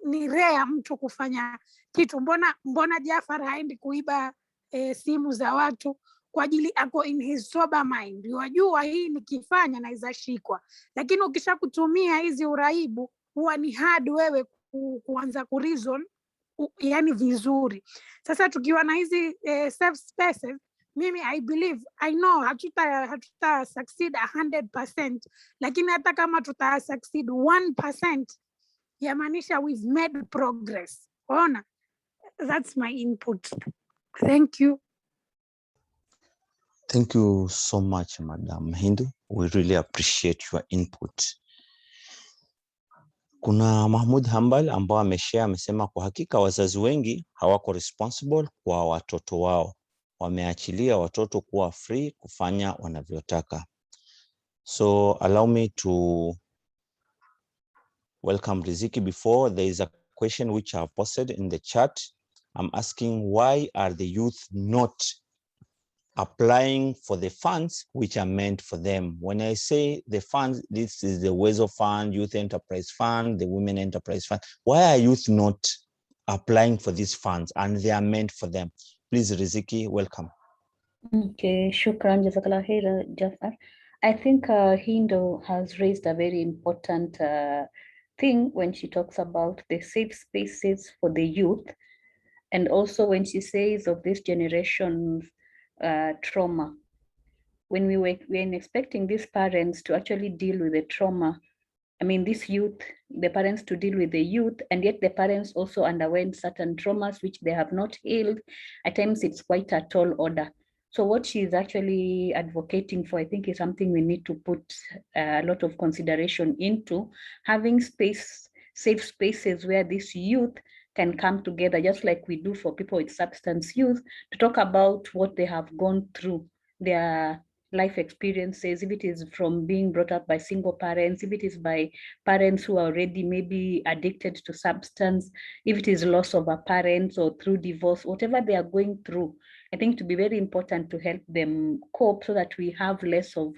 J: Ni rare mtu kufanya kitu. Mbona Jafar haendi kuiba simu za watu? Kwa ajili ako in his sober mind, wajua hii nikifanya naweza shikwa. Lakini ukisha kutumia hizi uraibu, huwa ni hard wewe kuanza kureason yani vizuri. Sasa tukiwa na hizi safe spaces, mimi I believe, I know hatuta succeed 100%, lakini hata kama tuta succeed 1%, yamaanisha we've made progress. That's my input. Thank you.
A: Thank you so much, Madam Hindu. We really appreciate your input. Kuna Mahmoud Hambal ambao amesema kwa hakika wazazi wengi hawako responsible kwa watoto wao. wameachilia watoto kuwa free kufanya wanavyotaka. So allow me to welcome Riziki. Before, there is a question which I have posted in the chat. I'm asking, why are the youth not applying for the funds which are meant for them? When I say the funds, this is the WESO Fund, Youth Enterprise Fund, the Women Enterprise Fund. Why are youth not applying for these funds and they are meant for them? Please, Riziki, welcome.
F: Okay, shukran, jazakallah khair, Jafar. I think Hindo has raised a very important thing when she talks about the safe spaces for the youth, and also when she says of this generation's trauma. When we were expecting these parents to actually deal with the trauma, I mean, this youth, the parents to deal with the youth, and yet the parents also underwent certain traumas which they have not healed. At times it's quite a tall order. So what she is actually advocating for, I think, is something we need to put a lot of consideration into, having safe spaces where this youth can come together, just like we do for people with substance use, to talk about what they have gone through, their life experiences, if it is from being brought up by single parents, if it is by parents who are already maybe addicted to substance, if it is loss of a parent or through divorce, whatever they are going through, I think to be very important to help them cope so that we have less of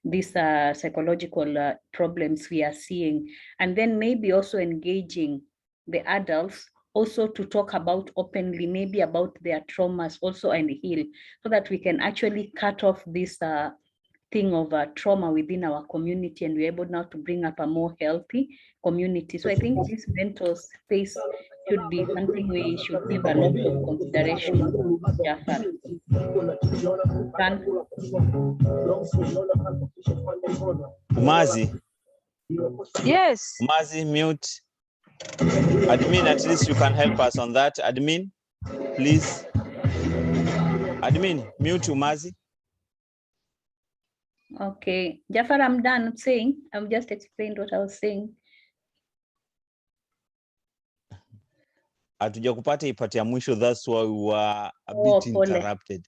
F: these psychological problems we are seeing. And then maybe also engaging the adults also to talk about openly, maybe about their traumas also and heal, so that we can actually cut off this thing of trauma within our community, and we're able now to bring up a more healthy community. So I think this mental space should be something we should give a lot of consideration. Jafar.
A: Umazi.
K: Yes.
A: Umazi, mute. Admin, at least you can help us on that. Admin, please. Admin, mute Umazi.
F: Okay, Jafar, I'm done saying. I've just explained what I was saying.
A: Hatuja kupata ipati ya mwisho, that's why we were a bit interrupted.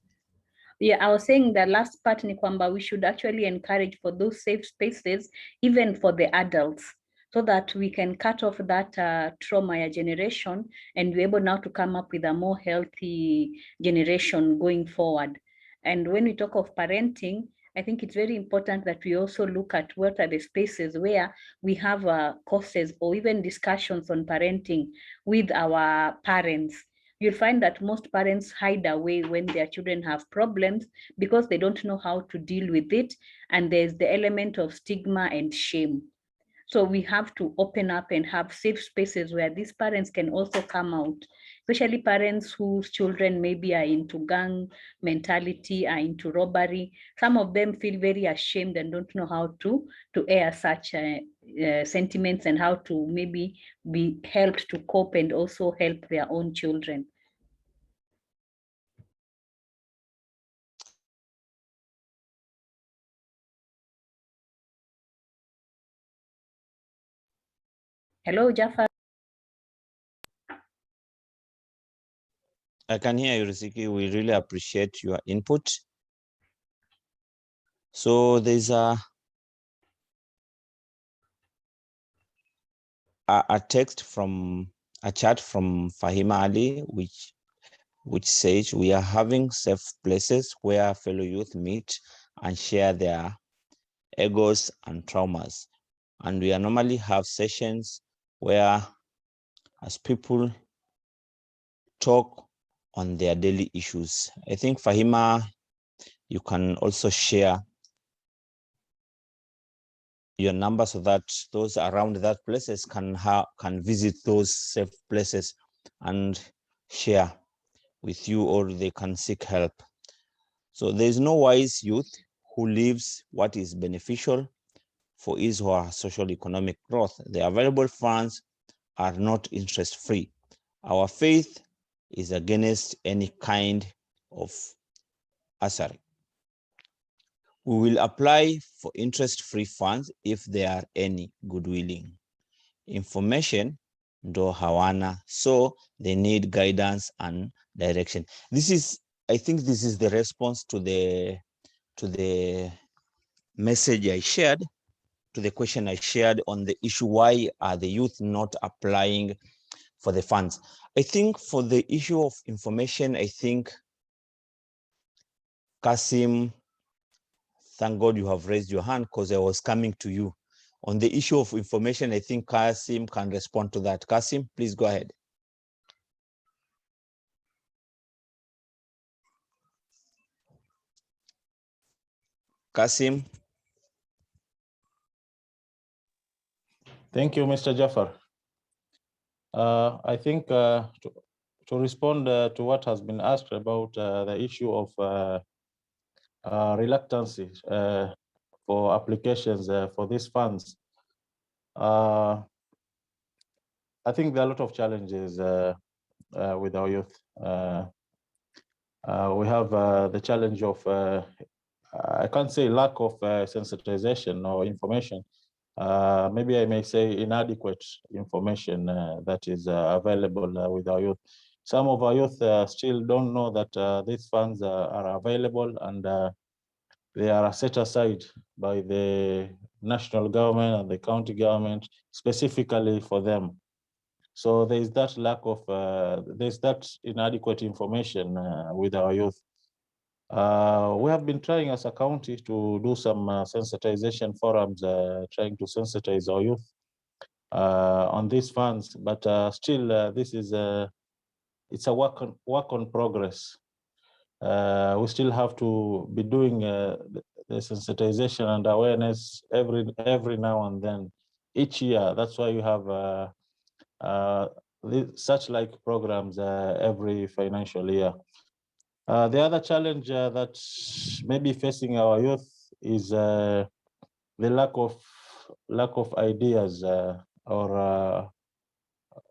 F: Yeah, I was saying the last part ni kwamba we should actually encourage for those safe spaces, even for the adults, so that we can cut off that trauma generation and be able now to come up with a more healthy generation going forward. And when we talk of parenting, I think it's very important that we also look at what are the spaces where we have courses or even discussions on parenting with our parents. You'll find that most parents hide away when their children have problems because they don't know how to deal with it. And there's the element of stigma and shame. So we have to open up and have safe spaces where these parents can also come out, especially parents whose children maybe are into gang mentality, are into robbery. Some of them feel very ashamed and don't know how to air such sentiments and how to maybe be helped to cope and also help their own children. Hello, Jafar.
A: I can hear you, Riziki. We really appreciate your input. So there's a text from a chat from Fahima Ali, which says, we are having safe places where fellow youth meet and share their egos and traumas. And we normally have sessions where as people talk on their daily issues. I think Fahima, you can also share your number so that those around that places can visit those safe places and share with you, or they can seek help. So there is no wise youth who lives what is beneficial for his or her social economic growth. The available funds are not interest-free. Our faith is against any kind of usury. We will apply for interest-free funds if there are any goodwilling. Information ndo hawana, so they need guidance and direction. This is I think this is the response to the message I shared, to the question I shared on the issue, why are the youth not applying for the funds? I think for the issue of information, I think Kasim, thank God you have raised your hand because I was coming to you. On the issue of information, I think Kasim can respond to that. Kasim, please go ahead. Kasim.
C: Thank you, Mr. Jafar. I think to respond to what has been asked about the issue of reluctancy for applications for these funds, I think there are a lot of challenges with our youth. We have the challenge of, I can't say lack of sensitization or information. Maybe I may say inadequate information that is available with our youth. Some of our youth still don't know that these funds are available and they are set aside by the national government and the county government specifically for them. So there is that lack of, there's that inadequate information with our youth. We have been trying as a county to do some sensitization forums, trying to sensitize our youth on these funds, but still this is it's a work on progress. We still have to be doing the sensitization and awareness every now and then, each year. That's why you have such like programs every financial year. The other challenge that may be facing our youth is the lack of ideas or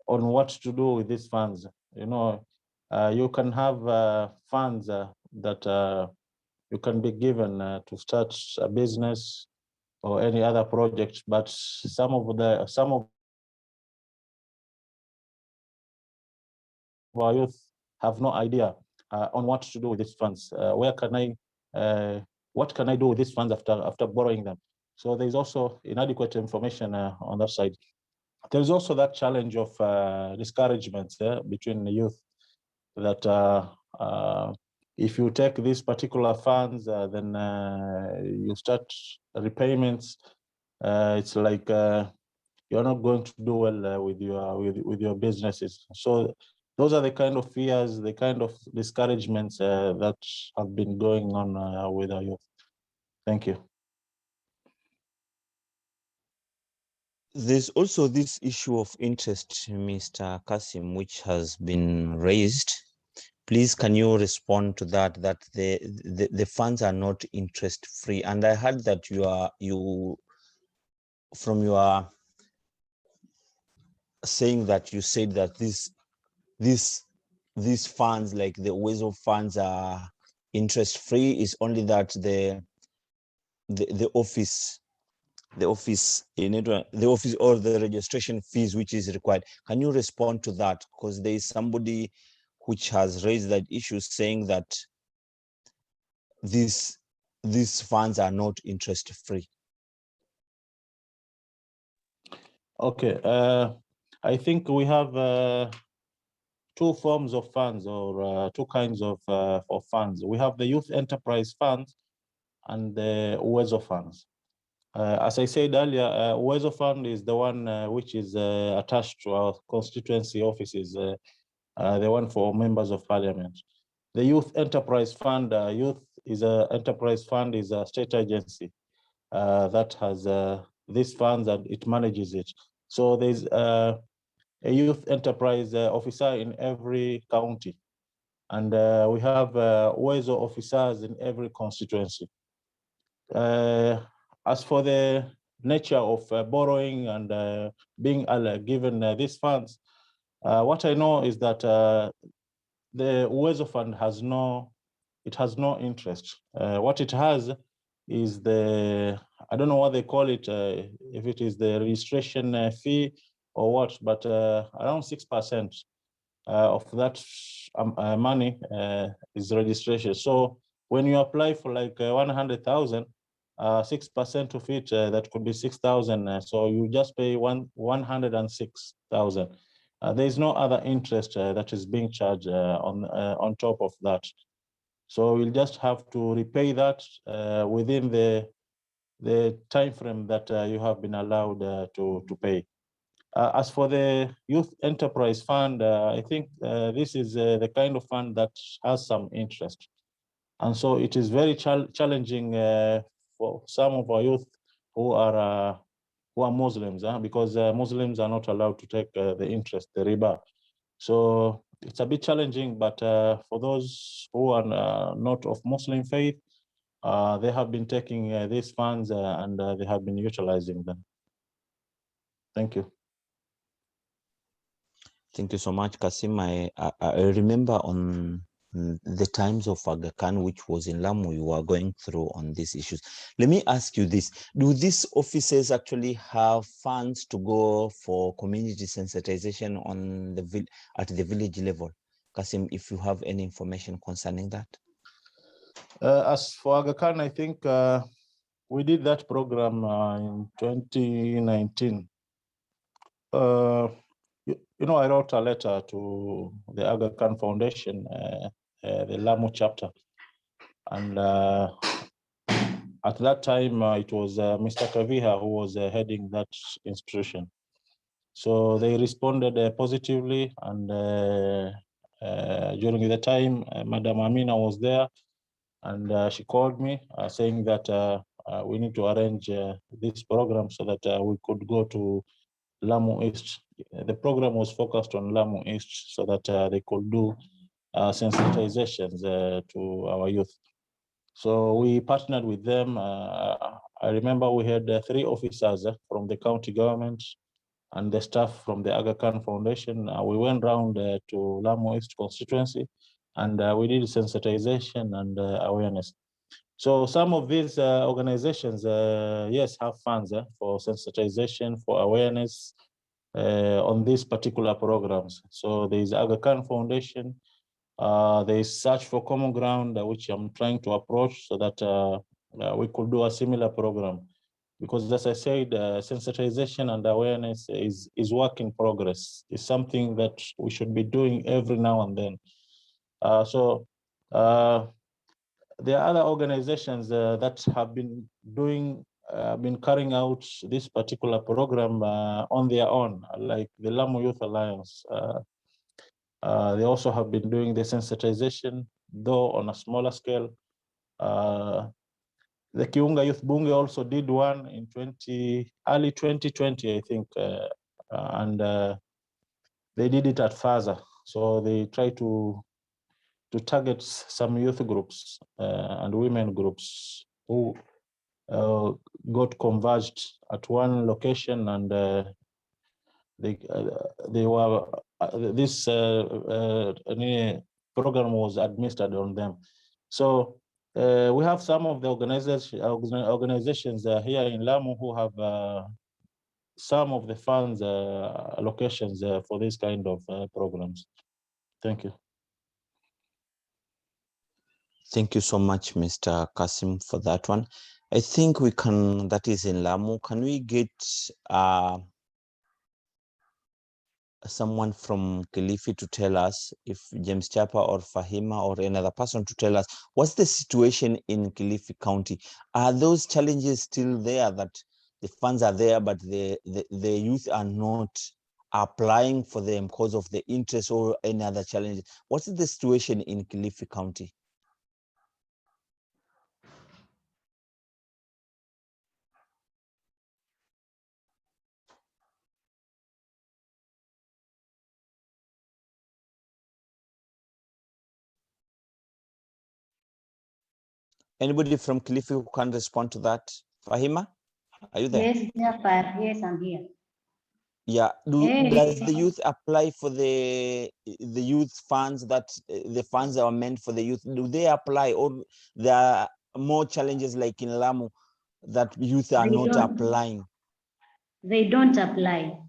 C: on what to do with these funds. You know, you can have funds that you can be given to start a business or any other project, but some of our youth have no idea on what to do with these funds. What can I do with these funds after borrowing them? So there's also inadequate information on that side. There's also that challenge of discouragement between the youth, that if you take these particular funds, then you start repayments. It's like you're not going to do well with your businesses. So those are the kind of fears, the kind of discouragements that have been going on with our youth. Thank you.
A: There's also this issue of interest, Mr. Kasim, which has been raised. Please, can you respond to that the funds are not interest free? And I heard that you from your saying that you said that these funds, like the Uwezo funds, are interest free. Is only that the office or the registration fees which is required. Can you respond to that? Because there is somebody which has raised that issue, saying that these funds are not interest free.
C: Okay, I think we have two forms of funds, or two kinds of funds. We have the Youth Enterprise Funds and the Uwezo funds. As I said earlier, Uwezo fund is the one which is attached to our constituency offices, the one for members of parliament. The Youth Enterprise Fund, Enterprise Fund is a state agency that has these funds and it manages it. So there's a youth enterprise officer in every county, and we have Uwezo officers in every constituency. As for the nature of borrowing and being given these funds, what I know is that the Uwezo fund has no interest. What it has is I don't know what they call it, if it is the registration fee or what, but around 6%. of that money is registration. So when you apply for like 100,000, 6% of it, that could be 6,000. So you just pay 106,000. There is no other interest that is being charged on top of that. So you'll just have to repay that within the time frame that you have been allowed to pay. As for the Youth Enterprise Fund, I think this is the kind of fund that has some interest. And so it is very challenging for some of our youth who are Muslims, because Muslims are not allowed to take the interest, the riba. So it's a bit challenging, but for those who are not of Muslim faith, they have been taking these funds and they have been utilizing them. Thank you.
A: Thank you so much, Kasim. I remember on the times of Aga Khan, which was in Lamu, you were going through on these issues. Let me ask you this. Do these offices actually have funds to go for community sensitization on at the village level? Kasim, if you have any information concerning that.
C: As for Aga Khan, I think we did that program in 2019. You know, I wrote a letter to the Aga Khan Foundation, the Lamu chapter. And at that time, it was Mr. Kaviha who was heading that institution. So they responded positively. And during the time, Madam Amina was there. And she called me saying that we need to arrange this program so that we could go to Lamu East. The program was focused on Lamu East so that they could do sensitizations to our youth. So we partnered with them. I remember we had 3 officers from the county government and the staff from the Aga Khan Foundation. We went round to Lamu East constituency and we did sensitization and awareness. So some of these organizations, yes, have funds for sensitization, for awareness on these particular programs. So there is Aga Khan Foundation, there is Search for Common Ground, which I'm trying to approach so that we could do a similar program. Because as I said, sensitization and awareness is work in progress. It's something that we should be doing every now and then. There are other organizations that have been carrying out this particular program on their own, like the Lamu Youth Alliance. They also have been doing the sensitization, though on a smaller scale. The Kiunga Youth Bunge also did one in early 2020, I think, and they did it at Faza. So they try to target some youth groups and women groups who got converged at one location, and this program was administered on them. So we have some of the organizations here in Lamu who have some of the funds allocations for this kind of programs. Thank you.
A: Thank you so much, Mr. Kasim, for that one. I think we can, that is in Lamu. Can we get someone from Kilifi to tell us, if James Chapa or Fahima or another person to tell us, what's the situation in Kilifi County? Are those challenges still there, that the funds are there, but the youth are not applying for them because of the interest or any other challenges? What's the situation in Kilifi County? Anybody from Kilifi who can respond to that? Fahima, are you there?
H: Yes, Jafar. Yes, I'm here.
A: Yeah. Does the youth apply for the youth funds, that the funds are meant for the youth? Do they apply, or there are more challenges like in Lamu that youth are not applying?
H: They don't apply.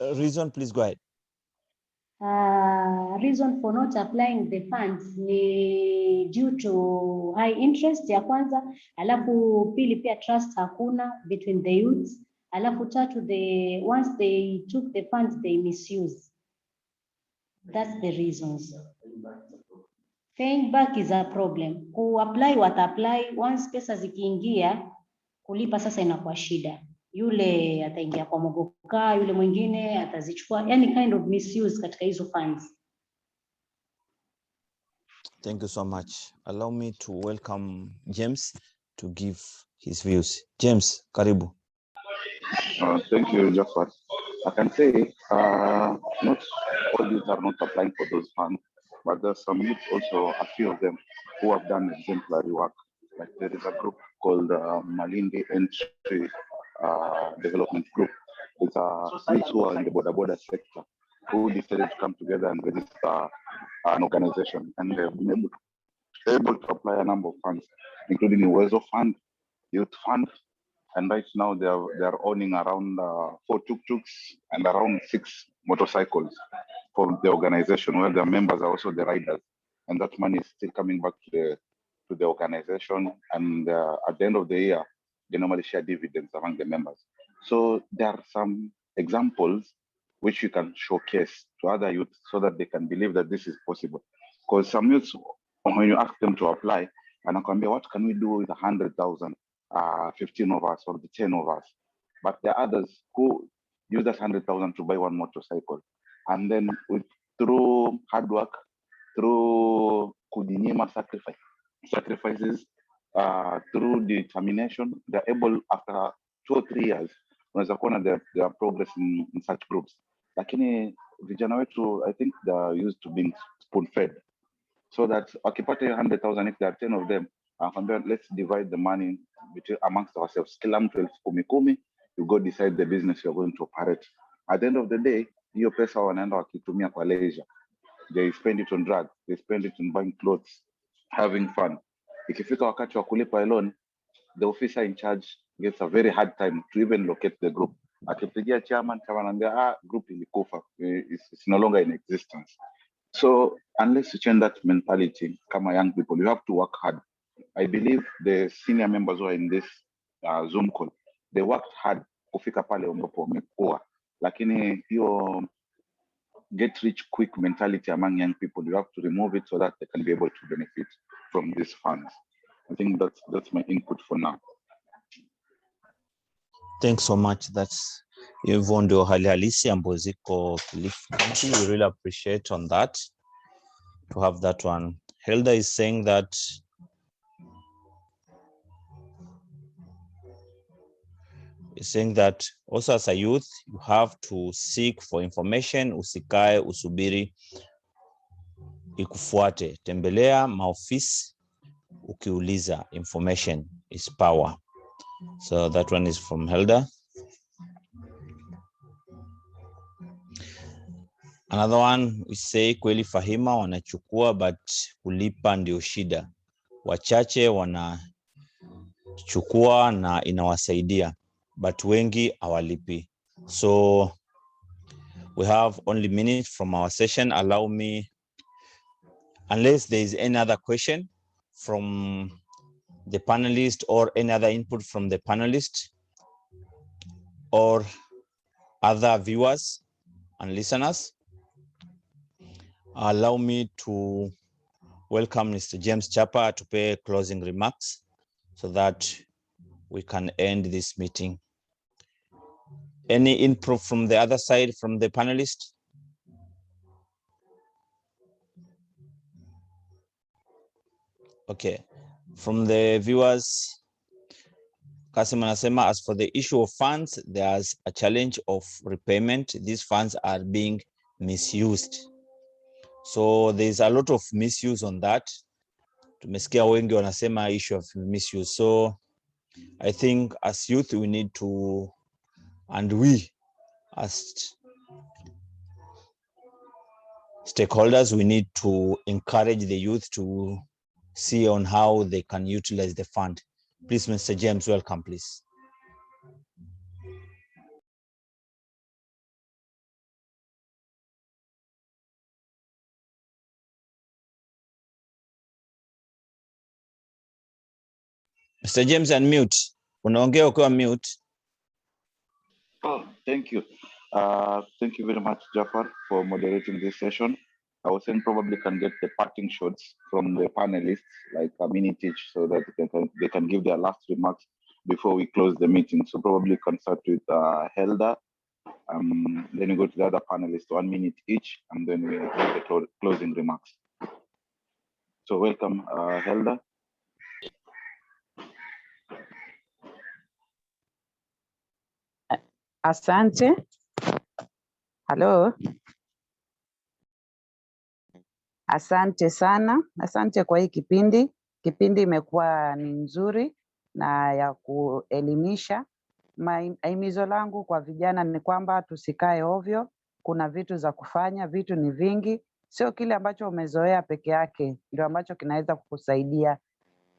A: reason, please go ahead.
H: Reason for not applying the funds ni due to high interest ya kwanza, alafu pili pia trust hakuna between the youths, alafu tatu once they took the funds they misuse. That's the reasons. Paying back is a problem. Ku-apply wata-apply, once pesa zikiingia, kulipa sasa inakuwa shida. Yule ataingia kwa mogoka, yule mwingine atazichukua, yani kind of misuse katika hizo funds.
A: Thank you so much. Allow me to welcome James to give his views. James, karibu.
G: Thank you, Jafar. I can say not all youth are not applying for those funds, but there's some youth also, a few of them, who have done exemplary work. Like there is a group called Malindi Entry Development Group. It's youth who are in the border sector who decided to come together and register an organization, and they've been able to apply a number of funds, including the Uwezo Fund, Youth Fund, and right now they are owning around 4 tuk-tuks and around 6 motorcycles for the organization, where their members are also the riders, and that money is still coming back to the organization. And at the end of the year, they normally share dividends among the members. So there are some examples which you can showcase to other youth so that they can believe that this is possible. Because some youths, when you ask them to apply, and I can be, what can we do with 100,000? 15 of us or the 10 of us, but there are others who use that 100,000 to buy one motorcycle, and then through hard work, through kudinyima sacrifices, through determination, they're able, after 2 or 3 years, unaweza kuona their progress in such groups. Lakini vijana wetu, I think they're used to being spoon-fed, so that wakipata 100,000, if there are 10 of them, let's divide the money amongst ourselves. Kila mtu 10,000, you go decide the business you're going to operate. At the end of the day, hiyo pesa wanaenda wakitumia kwa leisure. They spend it on drugs, they spend it on buying clothes, having fun. Ikifika wakati wa kulipa loan, the officer in charge gets a very hard time to even locate the group. Akipigia chairman, anaambia group ilikufa, it's no longer in existence. So unless you change that mentality, kama young people, you have to work hard. I believe the senior members who are in this Zoom call, they worked hard kufika pale ambapo wamekuwa, lakini hiyo get rich quick mentality among young people, you have to remove it so that they can be able to benefit from these funds. I think that's my input for now.
A: Thanks so much. That's hivyo ndio hali halisi ambazo ziko Kilifi County. We really appreciate on that, to have that one. Hilda is saying that also as a youth, you have to seek for information. Usikae usubiri ikufuate. Tembelea maofisi ukiuliza. Information is power. So that one is from Hilda. Another one, we say kweli Fahima wanachukua but kulipa ndio shida. Wachache wanachukua na inawasaidia, but wengi hawalipi. So we have only minutes from our session. Allow me, unless there is any other question from the panelist or any other input from the panelist or other viewers and listeners, allow me to welcome Mr. James Chapa to pay closing remarks so that we can end this meeting. Any input from the other side, from the panelists? Okay, from the viewers, Kasim anasema, as for the issue of funds, there's a challenge of repayment. These funds are being misused. So there's a lot of misuse on that. Tumesikia wengi wanasema issue of misuse. So I think as youth, we need to, and we as stakeholders, we need to encourage the youth to see on how they can utilize the fund. Please, Mr. James, welcome, please. Mr. James, unmute. Unaongea ukiwa mute.
G: Oh, thank you. Thank you very much, Jafar, for moderating this session. I was saying probably can get the parting shots from the panelists, like a minute each, so that they can give their last remarks before we close the meeting. So probably can start with Helda, then we go to the other panelists, 1 minute each, and then we have the closing remarks. So welcome, Helda.
E: Asante. Hello. Asante sana. Asante kwa hii kipindi. Kipindi imekuwa ni nzuri na ya kuelimisha. Himizo langu kwa vijana ni kwamba tusikae ovyo. Kuna vitu za kufanya, vitu ni vingi. Sio kile ambacho umezoea peke yake ndio ambacho kinaweza kukusaidia.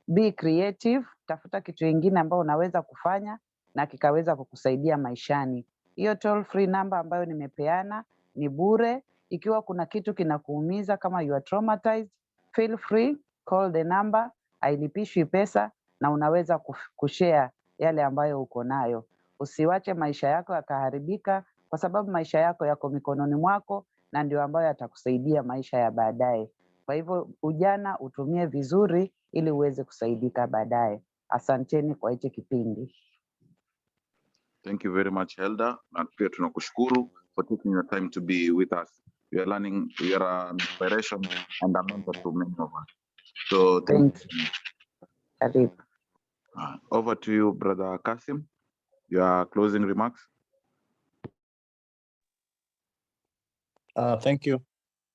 E: Be creative, tafuta kitu kingine ambao unaweza kufanya na kikaweza kukusaidia maishani. Hiyo toll free number ambayo nimepeana ni bure. Ikiwa kuna kitu kinakuumiza kama you are traumatized, feel free, call the number, hailipishwi pesa na unaweza kushare yale ambayo uko nayo. Usiwache maisha yako yakaharibika kwa sababu maisha yako yako mikononi mwako na ndio ambayo yatakusaidia maisha ya baadaye. Kwa hivyo ujana utumie vizuri ili uweze kusaidika baadaye. Asanteni kwa hichi kipindi.
G: Thank you very much, Helda. Na pia tunakushukuru for taking your time to be with us. We are learning, we are an inspiration and a mentor to many of us. So thank
E: you.
G: Over to you, Brother Kasim. Your closing remarks.
C: Thank you.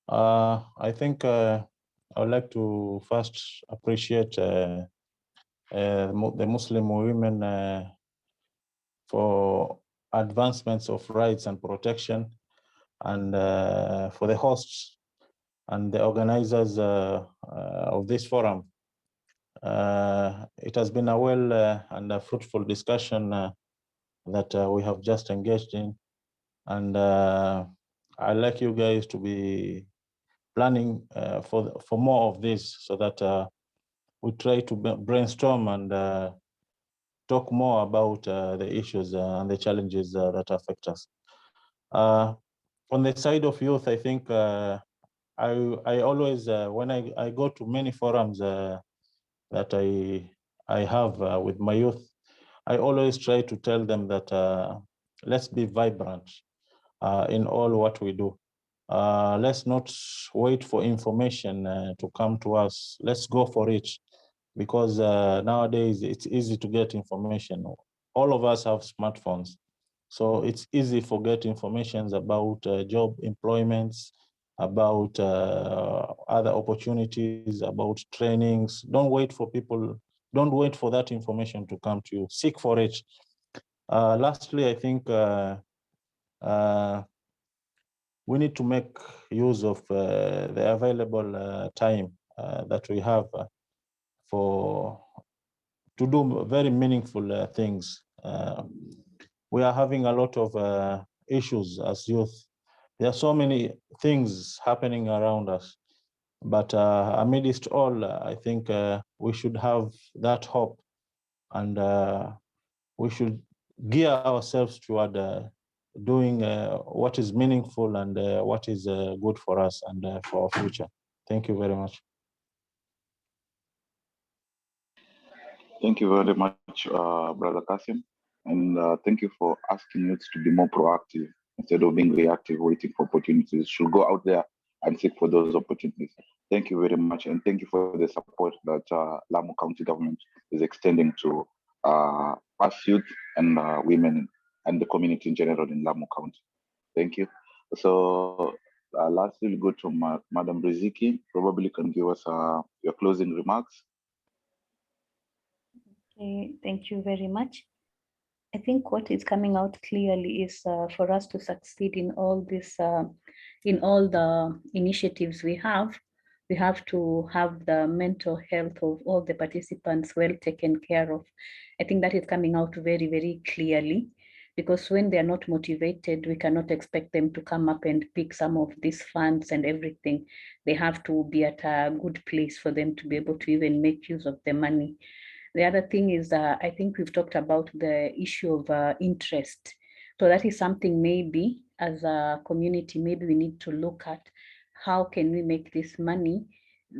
C: I think I would like to first appreciate the Muslim women for advancements of rights and protection, and for the hosts and the organizers of this forum. It has been a well and a fruitful discussion that we have just engaged in, and I'd like you guys to be planning for more of this, so that we try to brainstorm and talk more about the issues and the challenges that affect us. On the side of youth, I think I always, when I go to many forums that I have with my youth, I always try to tell them that let's be vibrant in all what we do. Let's not wait for information to come to us. Let's go for it, because nowadays it's easy to get information. All of us have smartphones, so it's easy for get informations about job employments, about other opportunities, about trainings. Don't wait for people. Don't wait for that information to come to you. Seek for it. Lastly, I think we need to make use of the available time that we have to do very meaningful things. We are having a lot of issues as youth. There are so many things happening around us, but amidst all, I think we should have that hope, and we should gear ourselves toward doing what is meaningful and what is good for us and for our future. Thank you very much.
G: Thank you very much, Brother Kasim. And thank you for asking youth to be more proactive instead of being reactive, waiting for opportunities. Should go out there and seek for those opportunities. Thank you very much. And thank you for the support that Lamu County government is extending to us youth and women and the community in general in Lamu County. Thank you. So lastly, we'll go to Madam Riziki. Probably can give us your closing remarks.
F: Okay, thank you very much. I think what is coming out clearly is for us to succeed in all this, in all the initiatives we have to have the mental health of all the participants well taken care of. I think that is coming out very, very clearly, because when they are not motivated, we cannot expect them to come up and pick some of these funds and everything. They have to be at a good place for them to be able to even make use of the money. The other thing is, I think we've talked about the issue of interest. So that is something maybe as a community, maybe we need to look at how can we make this money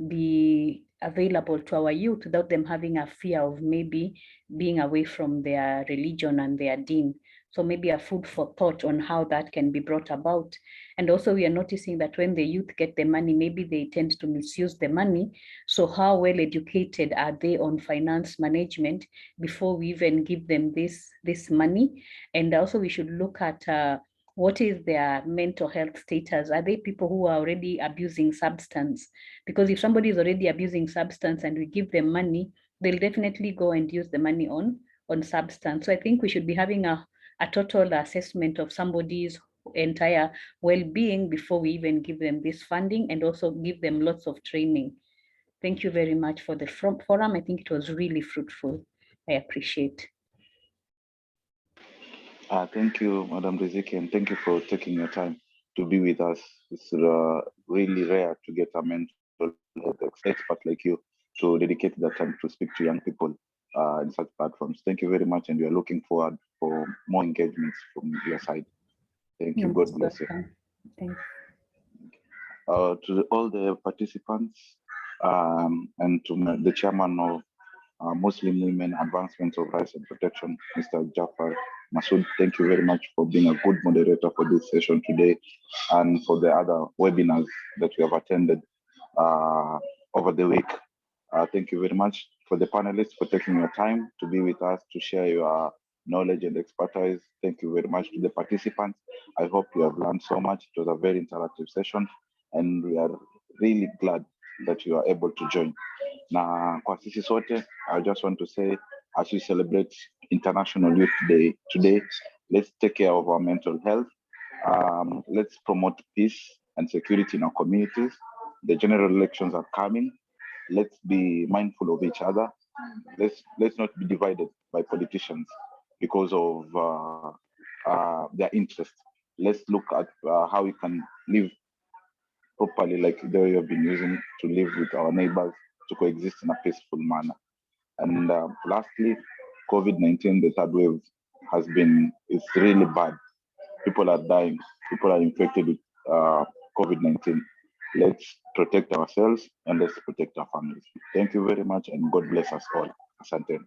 F: be available to our youth without them having a fear of maybe being away from their religion and their deen. So maybe a food for thought on how that can be brought about. And also we are noticing that when the youth get the money, maybe they tend to misuse the money. So how well educated are they on finance management before we even give them this money? And also we should look at what is their mental health status? Are they people who are already abusing substance? Because if somebody is already abusing substance and we give them money, they'll definitely go and use the money on substance. So I think we should be having a total assessment of somebody's entire well-being before we even give them this funding, and also give them lots of training. Thank you very much for the forum. I think it was really fruitful. I appreciate.
G: Thank you, Madam Riziki, and thank you for taking your time to be with us. It's really rare to get a mental health expert like you to dedicate that time to speak to young people in such platforms. Thank you very much, and we are looking forward for more engagements from your side. Thank you. God bless you.
F: Thanks.
G: To all the participants and to the chairman of Muslim Women Advancement of Rights and Protection, Mr. Jafar Masood, thank you very much for being a good moderator for this session today and for the other webinars that we have attended over the week. Thank you very much for the panelists for taking your time to be with us, to share your knowledge and expertise. Thank you very much to the participants. I hope you have learned so much. It was a very interactive session, and we are really glad that you are able to join. Na kwa sisi sote, I just want to say, as we celebrate International Youth Day today, let's take care of our mental health. Let's promote peace and security in our communities. The general elections are coming. Let's be mindful of each other. Let's not be divided by politicians because of their interest. Let's look at how we can live properly, like the way we've been using to live with our neighbors, to coexist in a peaceful manner. And lastly, COVID-19, the third wave it's really bad. People are dying. People are infected with COVID-19. Let's protect ourselves and let's protect our families. Thank you very much, and God bless us all. Asante.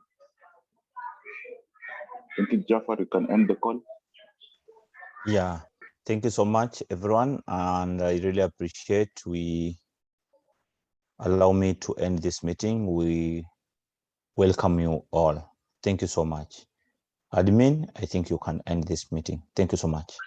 G: Thank you, Jafar. You can end the call.
A: Yeah, thank you so much, everyone. And I really appreciate allow me to end this meeting. We welcome you all. Thank you so much. Admin, I think you can end this meeting. Thank you so much.